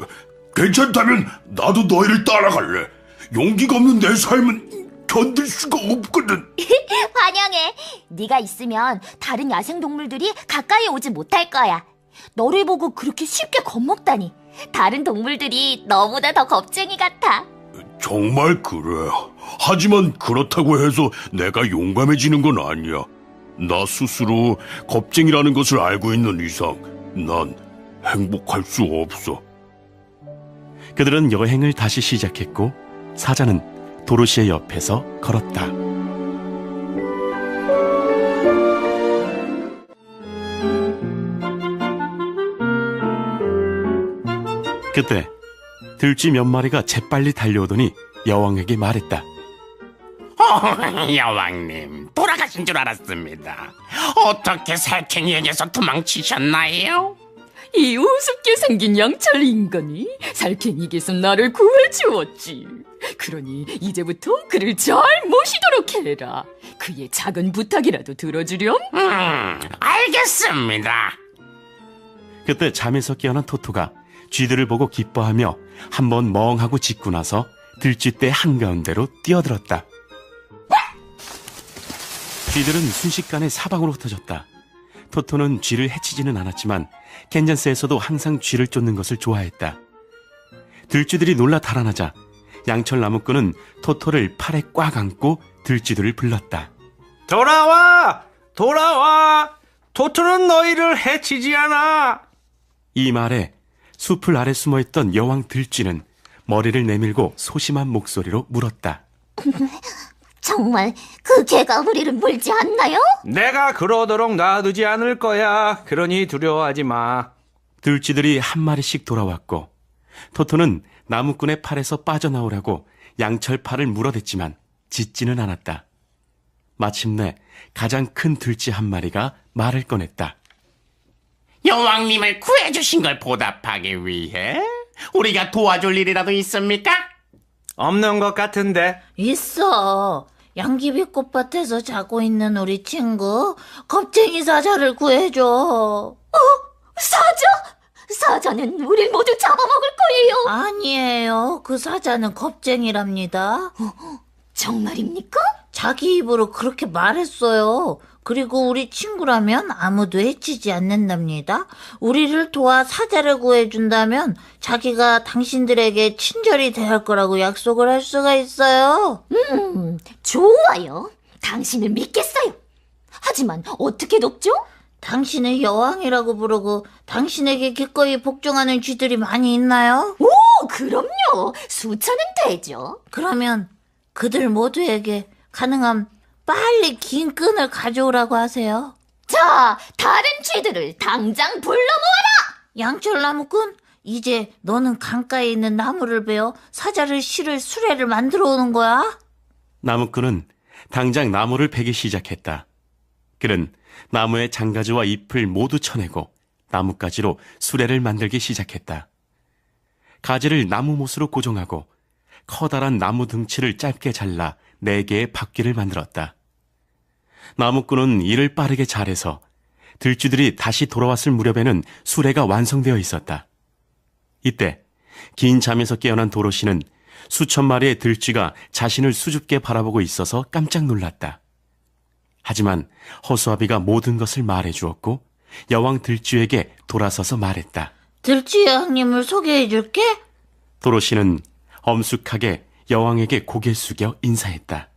Speaker 6: 괜찮다면 나도 너희를 따라갈래. 용기가 없는 내 삶은 견딜 수가 없거든.
Speaker 4: 환영해. 네가 있으면 다른 야생동물들이 가까이 오지 못할 거야. 너를 보고 그렇게 쉽게 겁먹다니. 다른 동물들이 너보다 더 겁쟁이 같아.
Speaker 6: 정말 그래. 하지만 그렇다고 해서 내가 용감해지는 건 아니야. 나 스스로 겁쟁이라는 것을 알고 있는 이상 난 행복할 수 없어.
Speaker 2: 그들은 여행을 다시 시작했고 사자는 도로시의 옆에서 걸었다. 그때 들쥐 몇 마리가 재빨리 달려오더니 여왕에게 말했다.
Speaker 7: 여왕님, 돌아가신 줄 알았습니다. 어떻게 살쾡이에게서 도망치셨나요?
Speaker 8: 이 우습게 생긴 양철 인간이 살쾡이에게서 나를 구해주었지. 그러니 이제부터 그를 잘 모시도록 해라. 그의 작은 부탁이라도 들어주렴.
Speaker 7: 알겠습니다.
Speaker 2: 그때 잠에서 깨어난 토토가 쥐들을 보고 기뻐하며 한번 멍하고 짖고 나서 들쥐떼 한가운데로 뛰어들었다. 쥐들은 순식간에 사방으로 흩어졌다. 토토는 쥐를 해치지는 않았지만 캔자스에서도 항상 쥐를 쫓는 것을 좋아했다. 들쥐들이 놀라 달아나자 양철 나무꾼은 토토를 팔에 꽉 안고 들쥐들을 불렀다.
Speaker 5: 돌아와! 돌아와! 토토는 너희를 해치지 않아!
Speaker 2: 이 말에 숲을 아래 숨어있던 여왕 들쥐는 머리를 내밀고 소심한 목소리로 물었다.
Speaker 4: 정말 그 개가 우리를 물지 않나요?
Speaker 5: 내가 그러도록 놔두지 않을 거야. 그러니 두려워하지 마.
Speaker 2: 들쥐들이 한 마리씩 돌아왔고 토토는 나무꾼의 팔에서 빠져나오려고 양철 팔을 물어댔지만 짖지는 않았다. 마침내 가장 큰 들쥐 한 마리가 말을 꺼냈다.
Speaker 7: 여왕님을 구해주신 걸 보답하기 위해 우리가 도와줄 일이라도 있습니까?
Speaker 5: 없는 것 같은데.
Speaker 3: 있어. 양귀비 꽃밭에서 자고 있는 우리 친구 겁쟁이 사자를 구해줘.
Speaker 4: 사자? 사자는 우릴 모두 잡아먹을 거예요.
Speaker 3: 아니에요. 그 사자는 겁쟁이랍니다.
Speaker 4: 정말입니까?
Speaker 3: 자기 입으로 그렇게 말했어요. 그리고 우리 친구라면 아무도 해치지 않는답니다. 우리를 도와 사자를 구해준다면 자기가 당신들에게 친절히 대할 거라고 약속을 할 수가 있어요.
Speaker 4: 좋아요. 당신을 믿겠어요. 하지만 어떻게 돕죠?
Speaker 3: 당신을 여왕이라고 부르고 당신에게 기꺼이 복종하는 쥐들이 많이 있나요?
Speaker 4: 오, 그럼요. 수천은 되죠.
Speaker 3: 그러면 그들 모두에게 가능한 빨리 긴 끈을 가져오라고 하세요.
Speaker 4: 자, 다른 쥐들을 당장 불러 모아라!
Speaker 3: 양철나무꾼, 이제 너는 강가에 있는 나무를 베어 사자를 실을 수레를 만들어 오는 거야.
Speaker 2: 나무꾼은 당장 나무를 베기 시작했다. 그는 나무의 장가지와 잎을 모두 쳐내고 나뭇가지로 수레를 만들기 시작했다. 가지를 나무 못으로 고정하고 커다란 나무 등치를 짧게 잘라 4개의 바퀴를 만들었다. 나무꾼은 일을 빠르게 잘해서 들쥐들이 다시 돌아왔을 무렵에는 수레가 완성되어 있었다. 이때 긴 잠에서 깨어난 도로시는 수천 마리의 들쥐가 자신을 수줍게 바라보고 있어서 깜짝 놀랐다. 하지만 허수아비가 모든 것을 말해주었고 여왕 들쥐에게 돌아서서 말했다.
Speaker 3: 들쥐 여왕님을 소개해 줄게.
Speaker 2: 도로시는 엄숙하게 여왕에게 고개 숙여 인사했다.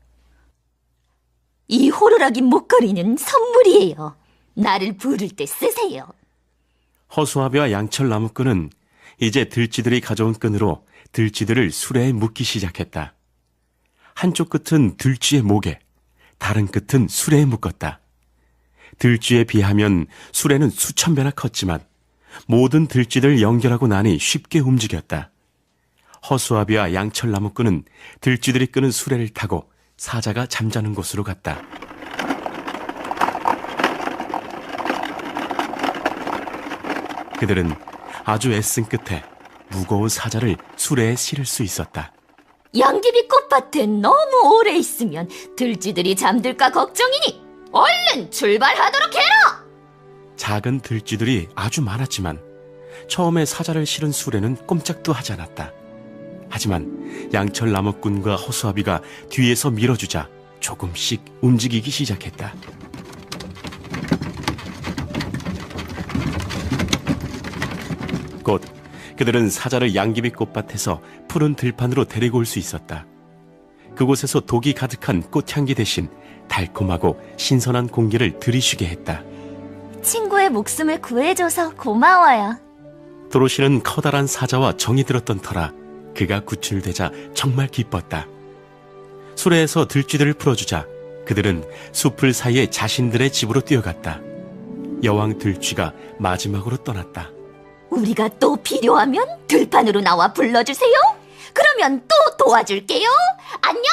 Speaker 4: 이 호루라기 목걸이는 선물이에요. 나를 부를 때 쓰세요.
Speaker 2: 허수아비와 양철 나무꾼은 이제 들쥐들이 가져온 끈으로 들쥐들을 수레에 묶기 시작했다. 한쪽 끝은 들쥐의 목에, 다른 끝은 수레에 묶었다. 들쥐에 비하면 수레는 수천 배나 컸지만 모든 들쥐들 연결하고 나니 쉽게 움직였다. 허수아비와 양철 나무꾼은 들쥐들이 끄는 수레를 타고 사자가 잠자는 곳으로 갔다. 그들은 아주 애쓴 끝에 무거운 사자를 수레에 실을 수 있었다.
Speaker 4: 양귀비 꽃밭에 너무 오래 있으면 들쥐들이 잠들까 걱정이니 얼른 출발하도록 해라!
Speaker 2: 작은 들쥐들이 아주 많았지만 처음에 사자를 실은 수레는 꼼짝도 하지 않았다. 하지만 양철 나무꾼과 허수아비가 뒤에서 밀어주자 조금씩 움직이기 시작했다. 곧 그들은 사자를 양귀비 꽃밭에서 푸른 들판으로 데리고 올 수 있었다. 그곳에서 독이 가득한 꽃향기 대신 달콤하고 신선한 공기를 들이쉬게 했다.
Speaker 4: 친구의 목숨을 구해줘서 고마워요.
Speaker 2: 도로시는 커다란 사자와 정이 들었던 터라 그가 구출되자 정말 기뻤다. 수레에서 들쥐들을 풀어주자 그들은 숲을 사이에 자신들의 집으로 뛰어갔다. 여왕 들쥐가 마지막으로 떠났다.
Speaker 4: 우리가 또 필요하면 들판으로 나와 불러주세요. 그러면 또 도와줄게요. 안녕!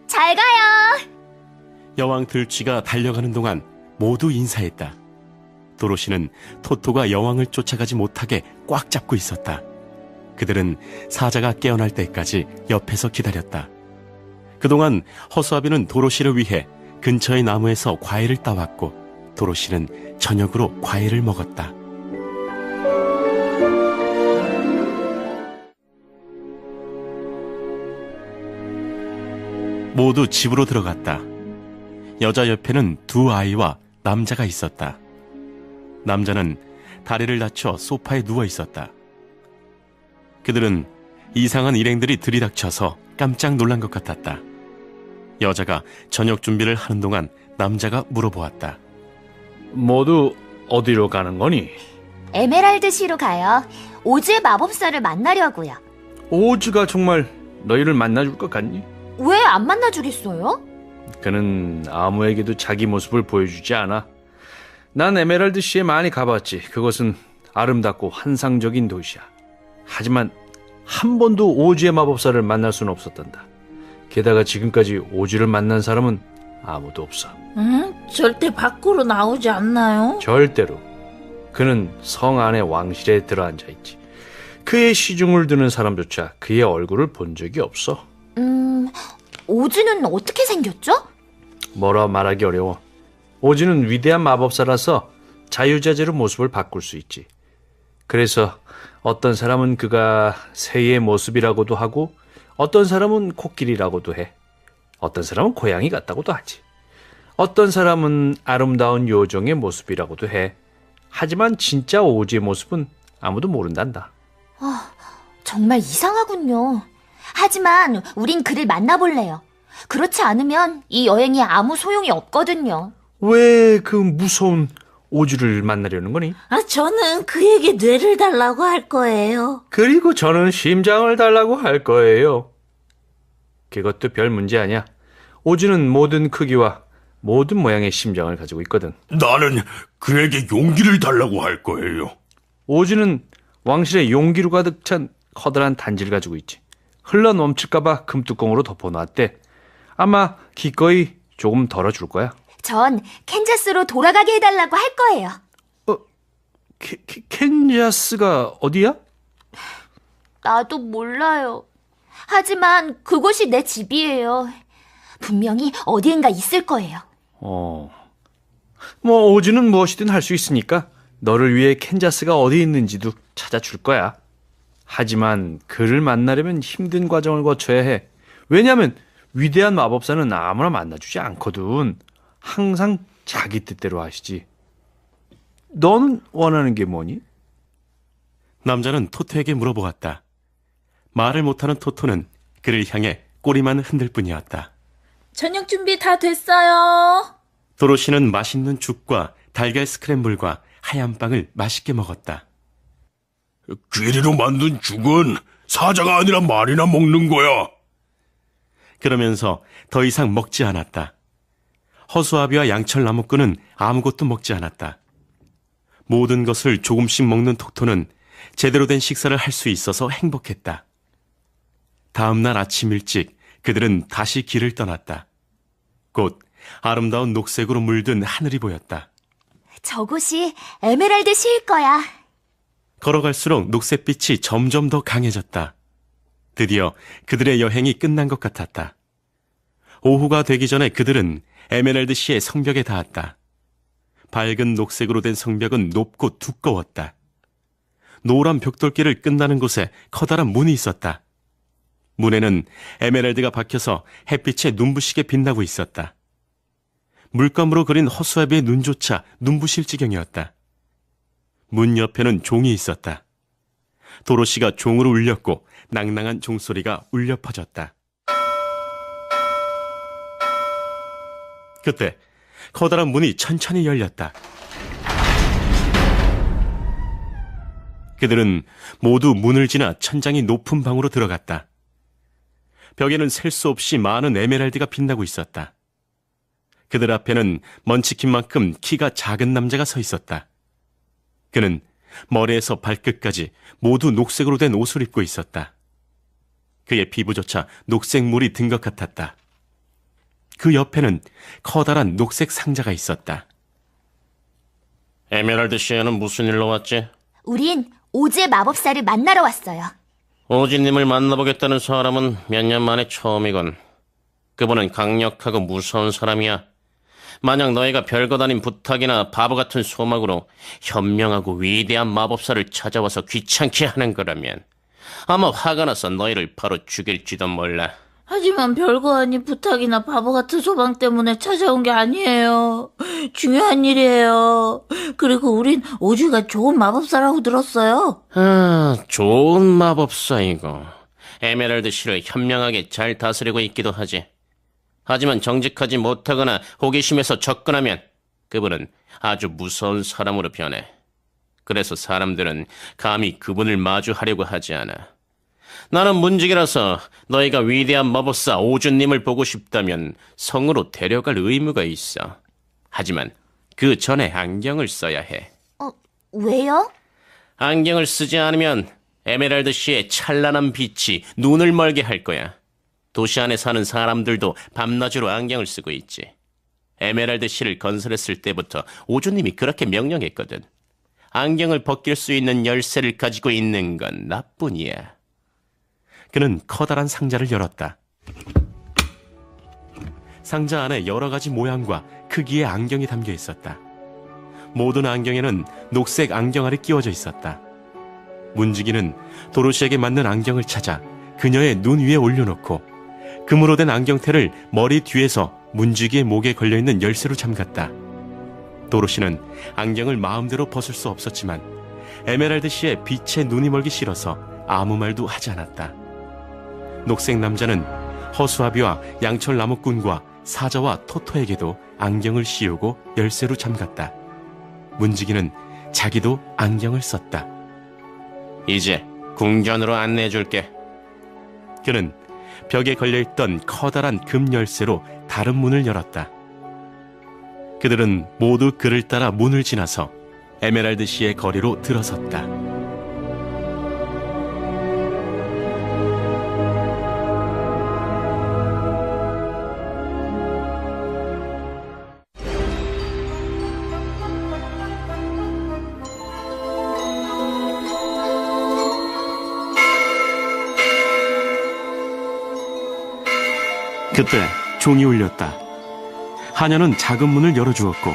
Speaker 4: 잘 가요.
Speaker 2: 여왕 들쥐가 달려가는 동안 모두 인사했다. 도로시는 토토가 여왕을 쫓아가지 못하게 꽉 잡고 있었다. 그들은 사자가 깨어날 때까지 옆에서 기다렸다. 그동안 허수아비는 도로시를 위해 근처의 나무에서 과일을 따왔고 도로시는 저녁으로 과일을 먹었다. 모두 집으로 들어갔다. 여자 옆에는 두 아이와 남자가 있었다. 남자는 다리를 다쳐 소파에 누워 있었다. 그들은 이상한 일행들이 들이닥쳐서 깜짝 놀란 것 같았다. 여자가 저녁 준비를 하는 동안 남자가 물어보았다.
Speaker 5: 모두 어디로 가는 거니?
Speaker 4: 에메랄드시로 가요. 오즈의 마법사를 만나려고요.
Speaker 5: 오즈가 정말 너희를 만나줄 것 같니?
Speaker 4: 왜 안 만나주겠어요?
Speaker 5: 그는 아무에게도 자기 모습을 보여주지 않아. 난 에메랄드시에 많이 가봤지. 그것은 아름답고 환상적인 도시야. 하지만 한 번도 오즈의 마법사를 만날 수는 없었단다. 게다가 지금까지 오즈를 만난 사람은 아무도 없어.
Speaker 3: 절대 밖으로 나오지 않나요?
Speaker 5: 절대로. 그는 성 안의 왕실에 들어앉아 있지. 그의 시중을 드는 사람조차 그의 얼굴을 본 적이 없어.
Speaker 4: 오즈는 어떻게 생겼죠?
Speaker 5: 뭐라 말하기 어려워. 오즈는 위대한 마법사라서 자유자재로 모습을 바꿀 수 있지. 그래서 어떤 사람은 그가 새의 모습이라고도 하고 어떤 사람은 코끼리라고도 해. 어떤 사람은 고양이 같다고도 하지. 어떤 사람은 아름다운 요정의 모습이라고도 해. 하지만 진짜 오즈의 모습은 아무도 모른단다.
Speaker 4: 정말 이상하군요. 하지만 우린 그를 만나볼래요. 그렇지 않으면 이 여행이 아무 소용이 없거든요.
Speaker 5: 왜 그 무서운 오즈를 만나려는 거니?
Speaker 3: 저는 그에게 뇌를 달라고 할 거예요.
Speaker 5: 그리고 저는 심장을 달라고 할 거예요. 그것도 별 문제 아니야. 오즈는 모든 크기와 모든 모양의 심장을 가지고 있거든.
Speaker 6: 나는 그에게 용기를 달라고 할 거예요.
Speaker 5: 오즈는 왕실의 용기로 가득 찬 커다란 단지를 가지고 있지. 흘러 넘칠까봐 금뚜껑으로 덮어놨대. 아마 기꺼이 조금 덜어줄 거야.
Speaker 4: 전 캔자스로 돌아가게 해달라고 할 거예요.
Speaker 5: 캔자스가 어디야?
Speaker 4: 나도 몰라요. 하지만 그곳이 내 집이에요. 분명히 어디엔가 있을 거예요.
Speaker 5: 뭐 오즈는 무엇이든 할 수 있으니까 너를 위해 캔자스가 어디 있는지도 찾아줄 거야. 하지만 그를 만나려면 힘든 과정을 거쳐야 해. 왜냐하면 위대한 마법사는 아무나 만나주지 않거든. 항상 자기 뜻대로 하시지. 너는 원하는 게 뭐니?
Speaker 2: 남자는 토토에게 물어보았다. 말을 못하는 토토는 그를 향해 꼬리만 흔들 뿐이었다.
Speaker 3: 저녁 준비 다 됐어요.
Speaker 2: 도로시는 맛있는 죽과 달걀 스크램블과 하얀 빵을 맛있게 먹었다.
Speaker 6: 귀리로 만든 죽은 사자가 아니라 말이나 먹는 거야.
Speaker 2: 그러면서 더 이상 먹지 않았다. 허수아비와 양철 나무꾼은 아무것도 먹지 않았다. 모든 것을 조금씩 먹는 톡토는 제대로 된 식사를 할 수 있어서 행복했다. 다음 날 아침 일찍 그들은 다시 길을 떠났다. 곧 아름다운 녹색으로 물든 하늘이 보였다.
Speaker 4: 저곳이 에메랄드 시일 거야.
Speaker 2: 걸어갈수록 녹색빛이 점점 더 강해졌다. 드디어 그들의 여행이 끝난 것 같았다. 오후가 되기 전에 그들은 에메랄드 시의 성벽에 닿았다. 밝은 녹색으로 된 성벽은 높고 두꺼웠다. 노란 벽돌길을 끝나는 곳에 커다란 문이 있었다. 문에는 에메랄드가 박혀서 햇빛에 눈부시게 빛나고 있었다. 물감으로 그린 허수아비의 눈조차 눈부실 지경이었다. 문 옆에는 종이 있었다. 도로시가 종으로 울렸고 낭낭한 종소리가 울려 퍼졌다. 그때 커다란 문이 천천히 열렸다. 그들은 모두 문을 지나 천장이 높은 방으로 들어갔다. 벽에는 셀 수 없이 많은 에메랄드가 빛나고 있었다. 그들 앞에는 먼치킨만큼 키가 작은 남자가 서 있었다. 그는 머리에서 발끝까지 모두 녹색으로 된 옷을 입고 있었다. 그의 피부조차 녹색물이 든 것 같았다. 그 옆에는 커다란 녹색 상자가 있었다.
Speaker 7: 에메랄드 시에는 무슨 일로 왔지?
Speaker 4: 우린 오즈의 마법사를 만나러 왔어요.
Speaker 7: 오지님을 만나보겠다는 사람은 몇 년 만에 처음이건. 그분은 강력하고 무서운 사람이야. 만약 너희가 별것 아닌 부탁이나 바보 같은 소망으로 현명하고 위대한 마법사를 찾아와서 귀찮게 하는 거라면 아마 화가 나서 너희를 바로 죽일지도 몰라.
Speaker 3: 하지만 별거 아닌 부탁이나 바보 같은 소망 때문에 찾아온 게 아니에요. 중요한 일이에요. 그리고 우린 오즈가 좋은 마법사라고 들었어요.
Speaker 7: 좋은 마법사이고 에메랄드 시를 현명하게 잘 다스리고 있기도 하지. 하지만 정직하지 못하거나 호기심에서 접근하면 그분은 아주 무서운 사람으로 변해. 그래서 사람들은 감히 그분을 마주하려고 하지 않아. 나는 문직이라서 너희가 위대한 마법사 오즈님을 보고 싶다면 성으로 데려갈 의무가 있어. 하지만 그 전에 안경을 써야 해.
Speaker 4: 왜요?
Speaker 7: 안경을 쓰지 않으면 에메랄드 시의 찬란한 빛이 눈을 멀게 할 거야. 도시 안에 사는 사람들도 밤낮으로 안경을 쓰고 있지. 에메랄드 시를 건설했을 때부터 오즈님이 그렇게 명령했거든. 안경을 벗길 수 있는 열쇠를 가지고 있는 건 나뿐이야.
Speaker 2: 그는 커다란 상자를 열었다. 상자 안에 여러 가지 모양과 크기의 안경이 담겨 있었다. 모든 안경에는 녹색 안경알이 끼워져 있었다. 문지기는 도로시에게 맞는 안경을 찾아 그녀의 눈 위에 올려놓고 금으로 된 안경테를 머리 뒤에서 문지기의 목에 걸려있는 열쇠로 잠갔다. 도로시는 안경을 마음대로 벗을 수 없었지만 에메랄드 시의 빛에 눈이 멀기 싫어서 아무 말도 하지 않았다. 녹색 남자는 허수아비와 양철 나무꾼과 사자와 토토에게도 안경을 씌우고 열쇠로 잠갔다. 문지기는 자기도 안경을 썼다.
Speaker 7: 이제 궁전으로 안내해줄게.
Speaker 2: 그는 벽에 걸려있던 커다란 금 열쇠로 다른 문을 열었다. 그들은 모두 그를 따라 문을 지나서 에메랄드 시의 거리로 들어섰다. 그때 종이 울렸다. 하녀는 작은 문을 열어주었고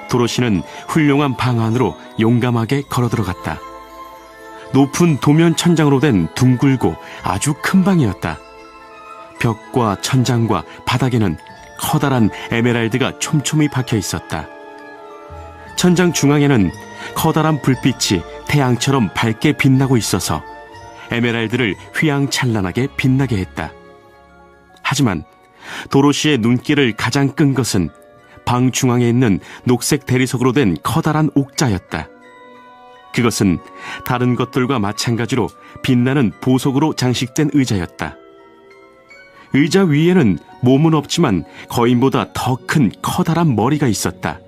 Speaker 2: 도로시는 훌륭한 방 안으로 용감하게 걸어 들어갔다. 높은 도면 천장으로 된 둥글고 아주 큰 방이었다. 벽과 천장과 바닥에는 커다란 에메랄드가 촘촘히 박혀 있었다. 천장 중앙에는 커다란 불빛이 태양처럼 밝게 빛나고 있어서 에메랄드를 휘황찬란하게 빛나게 했다. 하지만 도로시의 눈길을 가장 끈 것은 방 중앙에 있는 녹색 대리석으로 된 커다란 옥자였다. 그것은 다른 것들과 마찬가지로 빛나는 보석으로 장식된 의자였다. 의자 위에는 몸은 없지만 거인보다 더 큰 커다란 머리가 있었다.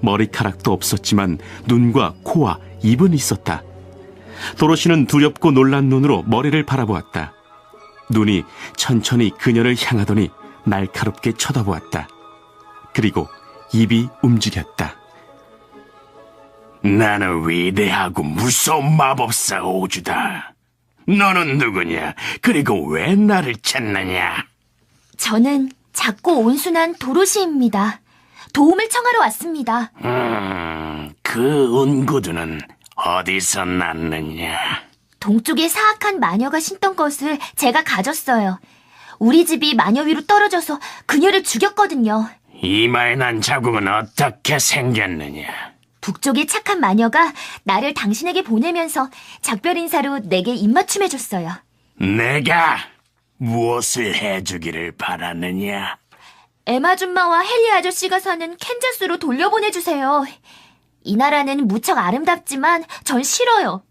Speaker 2: 머리카락도 없었지만 눈과 코와 입은 있었다. 도로시는 두렵고 놀란 눈으로 머리를 바라보았다. 눈이 천천히 그녀를 향하더니 날카롭게 쳐다보았다. 그리고 입이 움직였다.
Speaker 6: 나는 위대하고 무서운 마법사 오주다. 너는 누구냐? 그리고 왜 나를 찾느냐?
Speaker 4: 저는 작고 온순한 도로시입니다. 도움을 청하러 왔습니다.
Speaker 6: 그 은구두는 어디서 났느냐?
Speaker 4: 동쪽에 사악한 마녀가 신던 것을 제가 가졌어요. 우리 집이 마녀 위로 떨어져서 그녀를 죽였거든요.
Speaker 6: 이마에 난 자국은 어떻게 생겼느냐?
Speaker 4: 북쪽의 착한 마녀가 나를 당신에게 보내면서 작별 인사로 내게 입맞춤해줬어요.
Speaker 6: 내가 무엇을 해주기를 바라느냐?
Speaker 4: 에마줌마와 헨리 아저씨가 사는 캔자스로 돌려보내주세요. 이 나라는 무척 아름답지만 전 싫어요.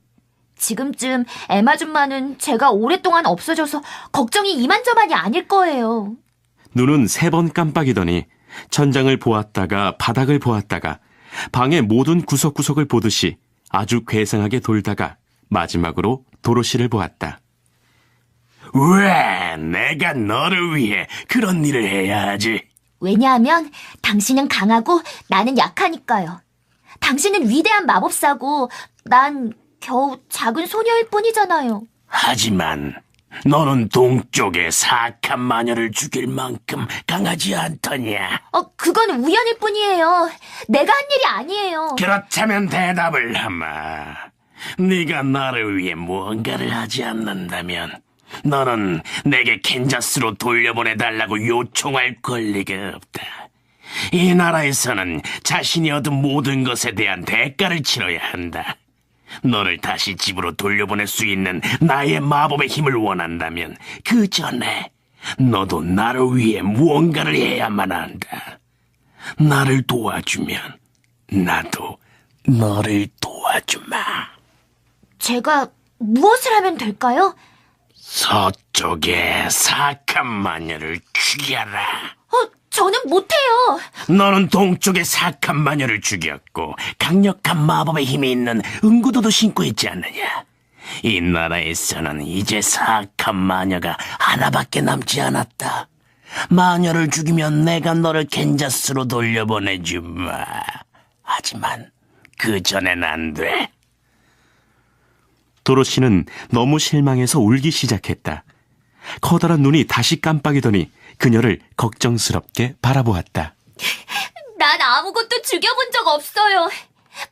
Speaker 4: 지금쯤 에마줌마는 제가 오랫동안 없어져서 걱정이 이만저만이 아닐 거예요.
Speaker 2: 눈은 3번 깜빡이더니 천장을 보았다가 바닥을 보았다가 방의 모든 구석구석을 보듯이 아주 괴상하게 돌다가 마지막으로 도로시를 보았다.
Speaker 6: 왜 내가 너를 위해 그런 일을 해야 하지?
Speaker 4: 왜냐하면 당신은 강하고 나는 약하니까요. 당신은 위대한 마법사고 난 겨우 작은 소녀일 뿐이잖아요.
Speaker 6: 하지만 너는 동쪽의 사악한 마녀를 죽일 만큼 강하지 않더냐?
Speaker 4: 그건 우연일 뿐이에요. 내가 한 일이 아니에요.
Speaker 6: 그렇다면 대답을 하마. 네가 나를 위해 무언가를 하지 않는다면 너는 내게 캔자스로 돌려보내달라고 요청할 권리가 없다. 이 나라에서는 자신이 얻은 모든 것에 대한 대가를 치러야 한다. 너를 다시 집으로 돌려보낼 수 있는 나의 마법의 힘을 원한다면 그 전에 너도 나를 위해 무언가를 해야만 한다. 나를 도와주면 나도 너를 도와주마.
Speaker 4: 제가 무엇을 하면 될까요?
Speaker 6: 서쪽의 사악한 마녀를 죽여라.
Speaker 4: 저는 못해요.
Speaker 6: 너는 동쪽의 사악한 마녀를 죽였고 강력한 마법의 힘이 있는 은구도도 신고 있지 않느냐? 이 나라에서는 이제 사악한 마녀가 하나밖에 남지 않았다. 마녀를 죽이면 내가 너를 캔자스로 돌려보내주마. 하지만 그 전엔 안 돼.
Speaker 2: 도로시는 너무 실망해서 울기 시작했다. 커다란 눈이 다시 깜빡이더니 그녀를 걱정스럽게 바라보았다.
Speaker 4: 난 아무것도 죽여본 적 없어요.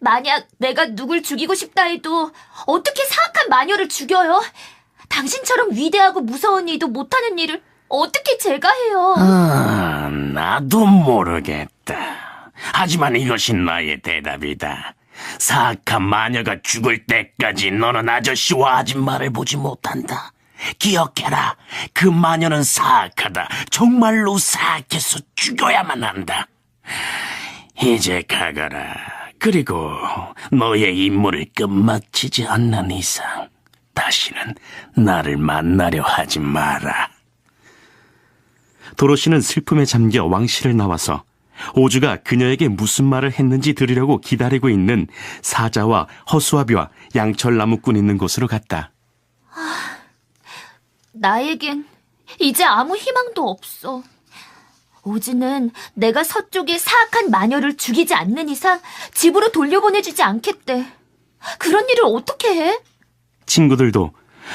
Speaker 4: 만약 내가 누굴 죽이고 싶다 해도 어떻게 사악한 마녀를 죽여요? 당신처럼 위대하고 무서운 이도 못하는 일을 어떻게 제가 해요?
Speaker 6: 나도 모르겠다. 하지만 이것이 나의 대답이다. 사악한 마녀가 죽을 때까지 너는 아저씨와 아줌마를 보지 못한다. 기억해라. 그 마녀는 사악하다. 정말로 사악해서 죽여야만 한다. 이제 가거라. 그리고 너의 임무를 끝마치지 않는 이상 다시는 나를 만나려 하지 마라.
Speaker 2: 도로시는 슬픔에 잠겨 왕실을 나와서 오주가 그녀에게 무슨 말을 했는지 들으려고 기다리고 있는 사자와 허수아비와 양철나무꾼 있는 곳으로 갔다.
Speaker 4: 나에겐 이제 아무 희망도 없어. 오즈는 내가 서쪽의 사악한 마녀를 죽이지 않는 이상 집으로 돌려보내주지 않겠대. 그런 일을 어떻게 해?
Speaker 2: 친구들도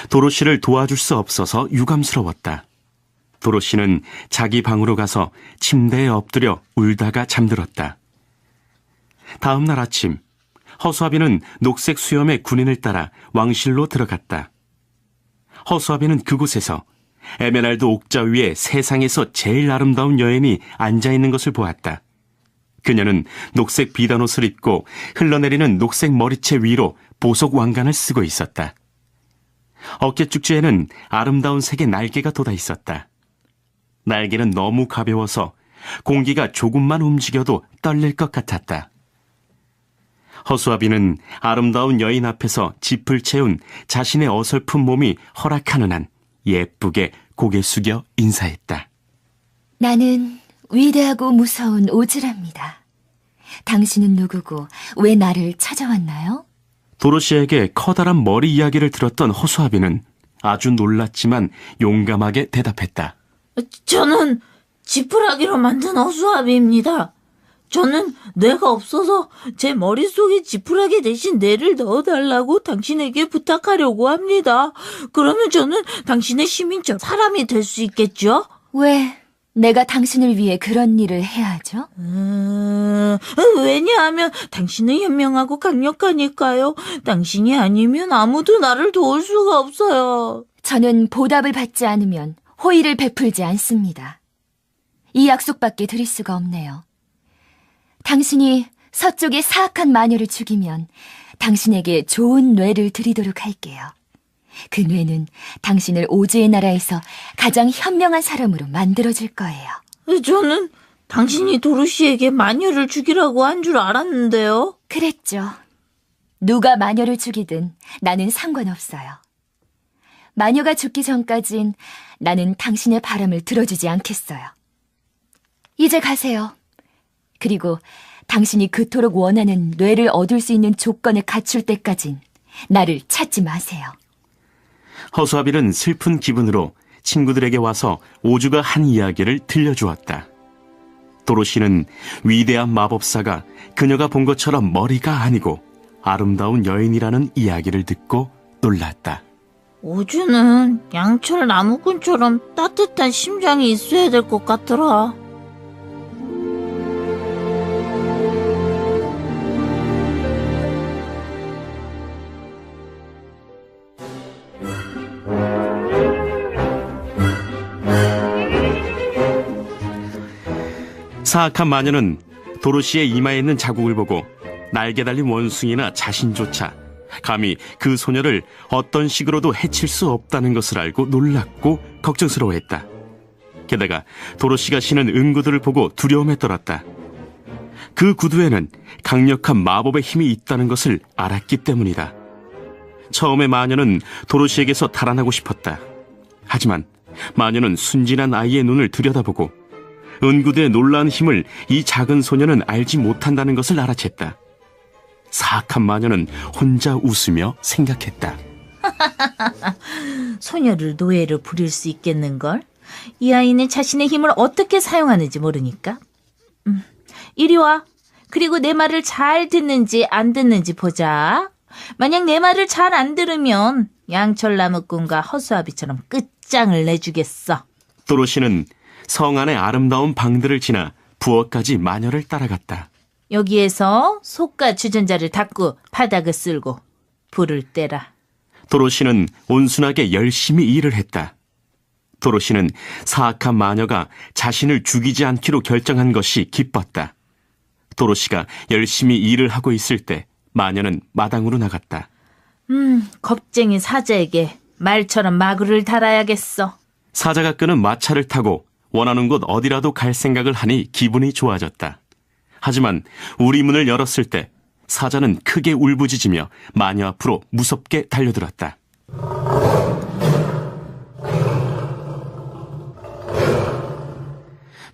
Speaker 2: 도로시를 도와줄 수 없어서 유감스러웠다. 도로시는 자기 방으로 가서 침대에 엎드려 울다가 잠들었다. 다음 날 아침, 허수아비는 녹색 수염의 군인을 따라 왕실로 들어갔다. 허수아비는 그곳에서 에메랄드 옥자 위에 세상에서 제일 아름다운 여인이 앉아있는 것을 보았다. 그녀는 녹색 비단옷을 입고 흘러내리는 녹색 머리채 위로 보석 왕관을 쓰고 있었다. 어깨 축지에는 아름다운 색의 날개가 돋아 있었다. 날개는 너무 가벼워서 공기가 조금만 움직여도 떨릴 것 같았다. 허수아비는 아름다운 여인 앞에서 짚을 채운 자신의 어설픈 몸이 허락하는 한 예쁘게 고개 숙여 인사했다.
Speaker 4: 나는 위대하고 무서운 오즈랍니다. 당신은 누구고 왜 나를 찾아왔나요?
Speaker 2: 도로시에게 커다란 머리 이야기를 들었던 허수아비는 아주 놀랐지만 용감하게 대답했다.
Speaker 3: 저는 지푸라기로 만든 허수아비입니다. 저는 뇌가 없어서 제 머릿속에 지푸라기 대신 뇌를 넣어달라고 당신에게 부탁하려고 합니다. 그러면 저는 당신의 시민처럼 사람이 될 수 있겠죠?
Speaker 4: 왜 내가 당신을 위해 그런 일을 해야 하죠?
Speaker 3: 왜냐하면 당신은 현명하고 강력하니까요. 당신이 아니면 아무도 나를 도울 수가 없어요.
Speaker 4: 저는 보답을 받지 않으면 호의를 베풀지 않습니다. 이 약속밖에 드릴 수가 없네요. 당신이 서쪽의 사악한 마녀를 죽이면 당신에게 좋은 뇌를 드리도록 할게요. 그 뇌는 당신을 오즈의 나라에서 가장 현명한 사람으로 만들어줄 거예요.
Speaker 3: 저는 당신이 도로시에게 마녀를 죽이라고 한 줄 알았는데요.
Speaker 4: 그랬죠. 누가 마녀를 죽이든 나는 상관없어요. 마녀가 죽기 전까진 나는 당신의 바람을 들어주지 않겠어요. 이제 가세요. 그리고 당신이 그토록 원하는 뇌를 얻을 수 있는 조건을 갖출 때까진 나를 찾지 마세요.
Speaker 2: 허수아비는 슬픈 기분으로 친구들에게 와서 오즈가 한 이야기를 들려주었다. 도로시는 위대한 마법사가 그녀가 본 것처럼 머리가 아니고 아름다운 여인이라는 이야기를 듣고 놀랐다.
Speaker 3: 오즈는 양철 나무꾼처럼 따뜻한 심장이 있어야 될 것 같더라.
Speaker 2: 사악한 마녀는 도로시의 이마에 있는 자국을 보고 날개 달린 원숭이나 자신조차 감히 그 소녀를 어떤 식으로도 해칠 수 없다는 것을 알고 놀랐고 걱정스러워했다. 게다가 도로시가 신은 은구들을 보고 두려움에 떨었다. 그 구두에는 강력한 마법의 힘이 있다는 것을 알았기 때문이다. 처음에 마녀는 도로시에게서 달아나고 싶었다. 하지만 마녀는 순진한 아이의 눈을 들여다보고 은구대의 놀라운 힘을 이 작은 소녀는 알지 못한다는 것을 알아챘다. 사악한 마녀는 혼자 웃으며 생각했다.
Speaker 3: 소녀를 노예로 부릴 수 있겠는걸? 이 아이는 자신의 힘을 어떻게 사용하는지 모르니까. 이리 와. 그리고 내 말을 잘 듣는지 안 듣는지 보자. 만약 내 말을 잘 안 들으면 양철나무꾼과 허수아비처럼 끝장을 내주겠어.
Speaker 2: 도로시는 성 안의 아름다운 방들을 지나 부엌까지 마녀를 따라갔다.
Speaker 3: 여기에서 속과 주전자를 닦고 바닥을 쓸고 불을 떼라.
Speaker 2: 도로시는 온순하게 열심히 일을 했다. 도로시는 사악한 마녀가 자신을 죽이지 않기로 결정한 것이 기뻤다. 도로시가 열심히 일을 하고 있을 때 마녀는 마당으로 나갔다.
Speaker 3: 겁쟁이 사자에게 말처럼 마구를 달아야겠어.
Speaker 2: 사자가 끄는 마차를 타고 원하는 곳 어디라도 갈 생각을 하니 기분이 좋아졌다. 하지만 우리 문을 열었을 때 사자는 크게 울부짖으며 마녀 앞으로 무섭게 달려들었다.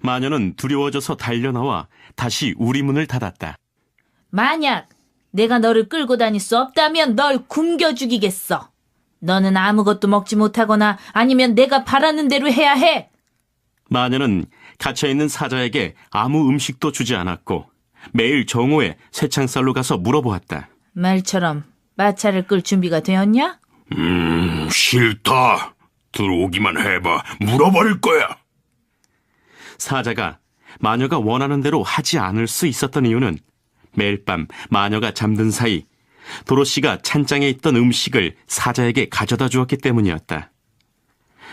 Speaker 2: 마녀는 두려워져서 달려나와 다시 우리 문을 닫았다.
Speaker 3: 만약 내가 너를 끌고 다닐 수 없다면 널 굶겨 죽이겠어. 너는 아무것도 먹지 못하거나 아니면 내가 바라는 대로 해야 해.
Speaker 2: 마녀는 갇혀있는 사자에게 아무 음식도 주지 않았고 매일 정오에 쇠창살로 가서 물어보았다.
Speaker 3: 말처럼 마차를 끌 준비가 되었냐?
Speaker 6: 싫다. 들어오기만 해봐. 물어버릴 거야.
Speaker 2: 사자가 마녀가 원하는 대로 하지 않을 수 있었던 이유는 매일 밤 마녀가 잠든 사이 도로시가 찬장에 있던 음식을 사자에게 가져다 주었기 때문이었다.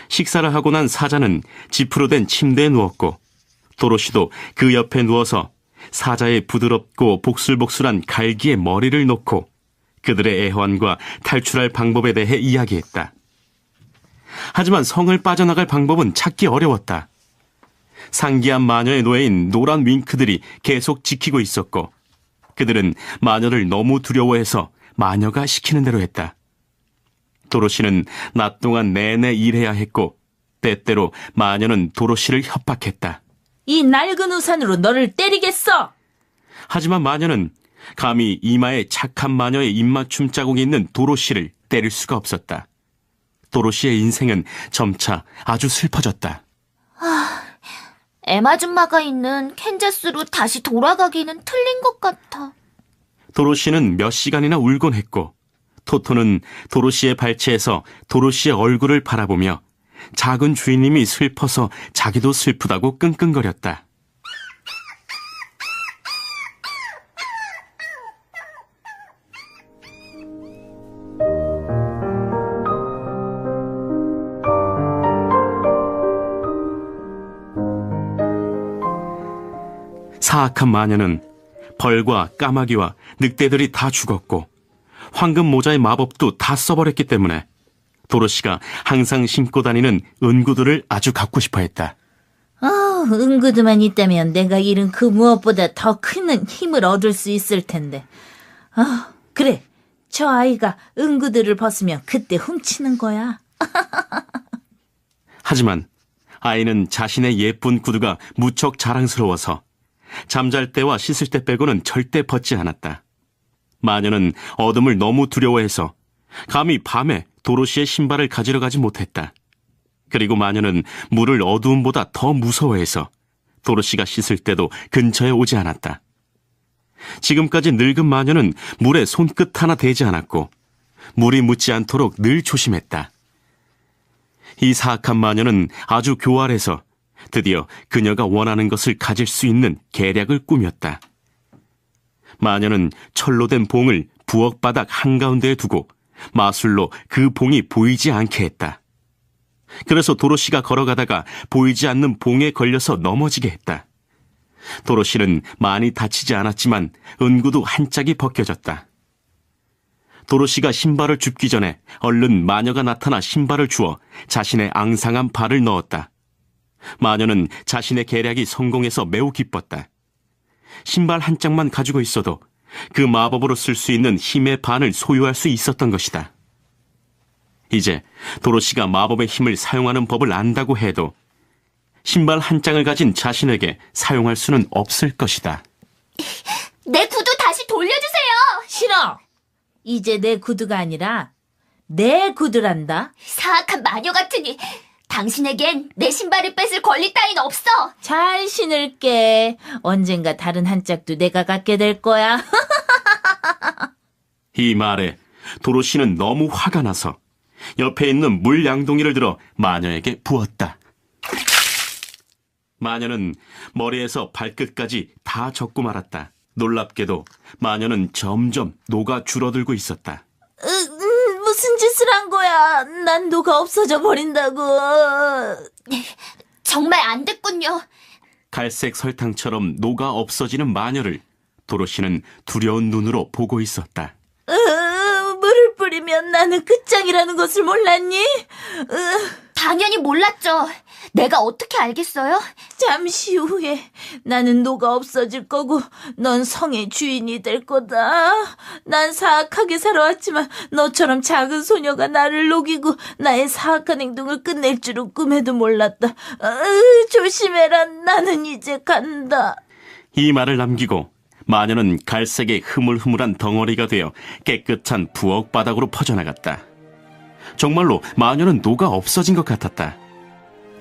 Speaker 2: 식사를 하고 난 사자는 지프로 된 침대에 누웠고 도로시도 그 옆에 누워서 사자의 부드럽고 복슬복슬한 갈기에 머리를 놓고 그들의 애환과 탈출할 방법에 대해 이야기했다. 하지만 성을 빠져나갈 방법은 찾기 어려웠다. 상기한 마녀의 노예인 노란 윙크들이 계속 지키고 있었고 그들은 마녀를 너무 두려워해서 마녀가 시키는 대로 했다. 도로시는 낮 동안 내내 일해야 했고 때때로 마녀는 도로시를 협박했다.
Speaker 3: 이 낡은 우산으로 너를 때리겠어.
Speaker 2: 하지만 마녀는 감히 이마에 착한 마녀의 입맞춤 자국이 있는 도로시를 때릴 수가 없었다. 도로시의 인생은 점차 아주 슬퍼졌다.
Speaker 4: 엠아줌마가 있는 캔자스로 다시 돌아가기는 틀린 것 같아.
Speaker 2: 도로시는 몇 시간이나 울곤 했고, 토토는 도로시의 발치에서 도로시의 얼굴을 바라보며 작은 주인님이 슬퍼서 자기도 슬프다고 끙끙거렸다. 사악한 마녀는 벌과 까마귀와 늑대들이 다 죽었고 황금 모자의 마법도 다 써버렸기 때문에 도로시가 항상 신고 다니는 은구두를 아주 갖고 싶어 했다.
Speaker 3: 은구두만 있다면 내가 잃은 그 무엇보다 더 큰 힘을 얻을 수 있을 텐데. 그래. 저 아이가 은구두를 벗으면 그때 훔치는 거야.
Speaker 2: 하지만 아이는 자신의 예쁜 구두가 무척 자랑스러워서 잠잘 때와 씻을 때 빼고는 절대 벗지 않았다. 마녀는 어둠을 너무 두려워해서 감히 밤에 도로시의 신발을 가지러 가지 못했다. 그리고 마녀는 물을 어두움보다 더 무서워해서 도로시가 씻을 때도 근처에 오지 않았다. 지금까지 늙은 마녀는 물에 손끝 하나 대지 않았고 물이 묻지 않도록 늘 조심했다. 이 사악한 마녀는 아주 교활해서 드디어 그녀가 원하는 것을 가질 수 있는 계략을 꾸몄다. 마녀는 철로 된 봉을 부엌 바닥 한가운데에 두고 마술로 그 봉이 보이지 않게 했다. 그래서 도로시가 걸어가다가 보이지 않는 봉에 걸려서 넘어지게 했다. 도로시는 많이 다치지 않았지만 은구도 한 짝이 벗겨졌다. 도로시가 신발을 줍기 전에 얼른 마녀가 나타나 신발을 주어 자신의 앙상한 발을 넣었다. 마녀는 자신의 계략이 성공해서 매우 기뻤다. 신발 한 짝만 가지고 있어도 그 마법으로 쓸 수 있는 힘의 반을 소유할 수 있었던 것이다. 이제 도로시가 마법의 힘을 사용하는 법을 안다고 해도 신발 한 짝을 가진 자신에게 사용할 수는 없을 것이다.
Speaker 4: 내 구두 다시 돌려주세요.
Speaker 3: 싫어. 이제 내 구두가 아니라 내 구두란다.
Speaker 4: 사악한 마녀 같으니 당신에겐 내 신발을 뺏을 권리 따윈 없어.
Speaker 3: 잘 신을게. 언젠가 다른 한 짝도 내가 갖게 될 거야.
Speaker 2: 이 말에 도로시는 너무 화가 나서 옆에 있는 물 양동이를 들어 마녀에게 부었다. 마녀는 머리에서 발끝까지 다 젖고 말았다. 놀랍게도 마녀는 점점 녹아 줄어들고 있었다.
Speaker 3: 무슨 짓을 한 거야? 난 녹아 없어져 버린다고.
Speaker 4: 정말 안 됐군요.
Speaker 2: 갈색 설탕처럼 녹아 없어지는 마녀를 도로시는 두려운 눈으로 보고 있었다.
Speaker 3: 물을 뿌리면 나는 끝장이라는 것을 몰랐니?
Speaker 4: 당연히 몰랐죠. 내가 어떻게 알겠어요?
Speaker 3: 잠시 후에 나는 녹아 없어질 거고 넌 성의 주인이 될 거다. 난 사악하게 살아왔지만 너처럼 작은 소녀가 나를 녹이고 나의 사악한 행동을 끝낼 줄은 꿈에도 몰랐다. 조심해라. 나는 이제 간다.
Speaker 2: 이 말을 남기고 마녀는 갈색의 흐물흐물한 덩어리가 되어 깨끗한 부엌 바닥으로 퍼져나갔다. 정말로 마녀는 녹아 없어진 것 같았다.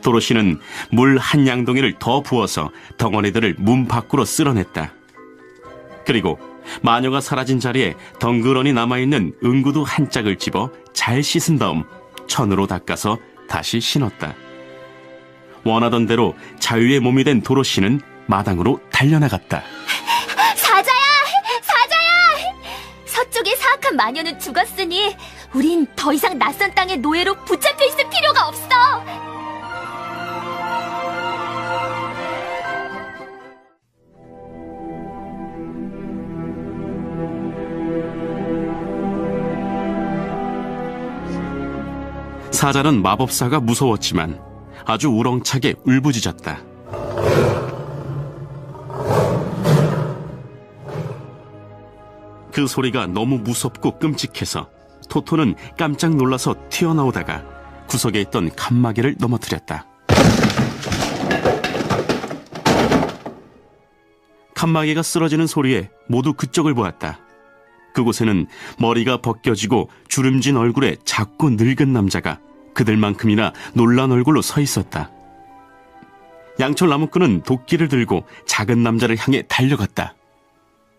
Speaker 2: 도로시는 물 한 양동이를 더 부어서 덩어리들을 문 밖으로 쓸어냈다. 그리고 마녀가 사라진 자리에 덩그러니 남아있는 은구두 한 짝을 집어 잘 씻은 다음 천으로 닦아서 다시 신었다. 원하던 대로 자유의 몸이 된 도로시는 마당으로 달려나갔다.
Speaker 4: 사자야! 서쪽의 사악한 마녀는 죽었으니 우린 더 이상 낯선 땅의 노예로 붙잡혀 있을 필요가 없어.
Speaker 2: 사자는 마법사가 무서웠지만 아주 우렁차게 울부짖었다. 그 소리가 너무 무섭고 끔찍해서 토토는 깜짝 놀라서 튀어나오다가 구석에 있던 칸막이를 넘어뜨렸다. 칸막이가 쓰러지는 소리에 모두 그쪽을 보았다. 그곳에는 머리가 벗겨지고 주름진 얼굴에 작고 늙은 남자가 그들만큼이나 놀란 얼굴로 서 있었다. 양철 나무꾼은 도끼를 들고 작은 남자를 향해 달려갔다.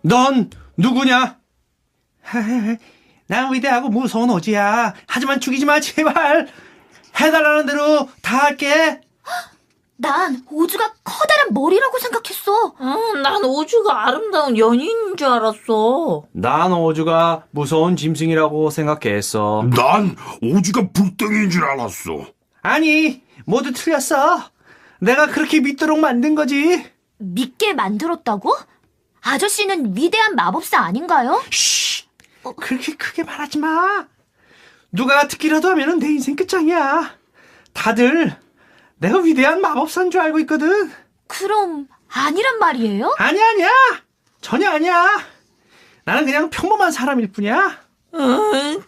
Speaker 5: 넌 누구냐? 난 위대하고 무서운 오지야. 하지만 죽이지 마, 제발. 해달라는 대로 다 할게.
Speaker 4: 난 오주가 커다란 머리라고 생각했어.
Speaker 3: 난 오주가 아름다운 연인인 줄 알았어.
Speaker 5: 난 오주가 무서운 짐승이라고 생각했어.
Speaker 6: 난 오지가 불덩이인 줄 알았어.
Speaker 5: 아니, 모두 틀렸어. 내가 그렇게 믿도록 만든 거지.
Speaker 4: 믿게 만들었다고? 아저씨는 위대한 마법사 아닌가요?
Speaker 5: 그렇게 크게 말하지 마. 누가 듣기라도 하면 내 인생 끝장이야. 다들 내가 위대한 마법사인 줄 알고 있거든.
Speaker 4: 그럼 아니란 말이에요?
Speaker 5: 아니야. 전혀 아니야. 나는 그냥 평범한 사람일 뿐이야.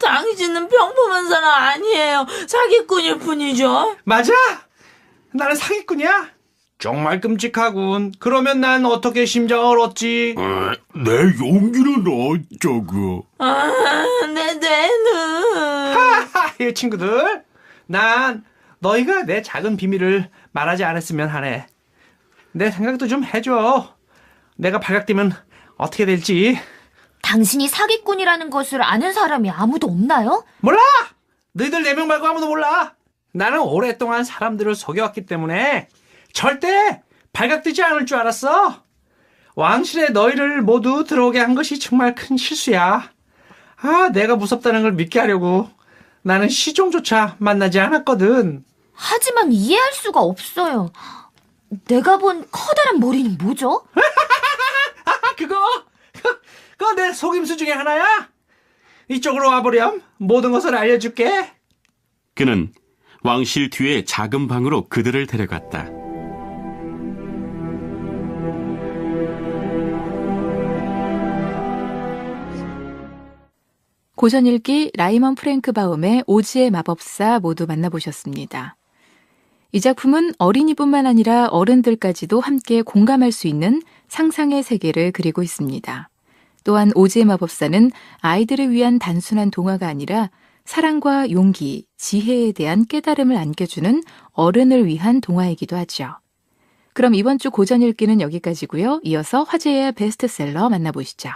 Speaker 3: 당신은 평범한 사람 아니에요. 사기꾼일 뿐이죠.
Speaker 5: 맞아. 나는 사기꾼이야. 정말 끔찍하군. 그러면 난 어떻게 심장을 얻지?
Speaker 6: 내 용기는 어쩌고.
Speaker 3: 내 뇌는.
Speaker 5: 하하, 친구들. 난 너희가 내 작은 비밀을 말하지 않았으면 하네. 내 생각도 좀 해줘. 내가 발각되면 어떻게 될지.
Speaker 4: 당신이 사기꾼이라는 것을 아는 사람이 아무도 없나요?
Speaker 5: 몰라! 너희들 4명 말고 아무도 몰라. 나는 오랫동안 사람들을 속여왔기 때문에 절대 발각되지 않을 줄 알았어. 왕실에 너희를 모두 들어오게 한 것이 정말 큰 실수야. 내가 무섭다는 걸 믿게 하려고 나는 시종조차 만나지 않았거든.
Speaker 4: 하지만 이해할 수가 없어요. 내가 본 커다란 머리는 뭐죠?
Speaker 5: 그거 내 속임수 중에 하나야. 이쪽으로 와보렴. 모든 것을 알려줄게.
Speaker 2: 그는 왕실 뒤의 작은 방으로 그들을 데려갔다.
Speaker 1: 고전 읽기 라이먼 프랭크 바움의 오즈의 마법사 모두 만나보셨습니다. 이 작품은 어린이뿐만 아니라 어른들까지도 함께 공감할 수 있는 상상의 세계를 그리고 있습니다. 또한 오즈의 마법사는 아이들을 위한 단순한 동화가 아니라 사랑과 용기, 지혜에 대한 깨달음을 안겨주는 어른을 위한 동화이기도 하죠. 그럼 이번 주 고전 읽기는 여기까지고요. 이어서 화제의 베스트셀러 만나보시죠.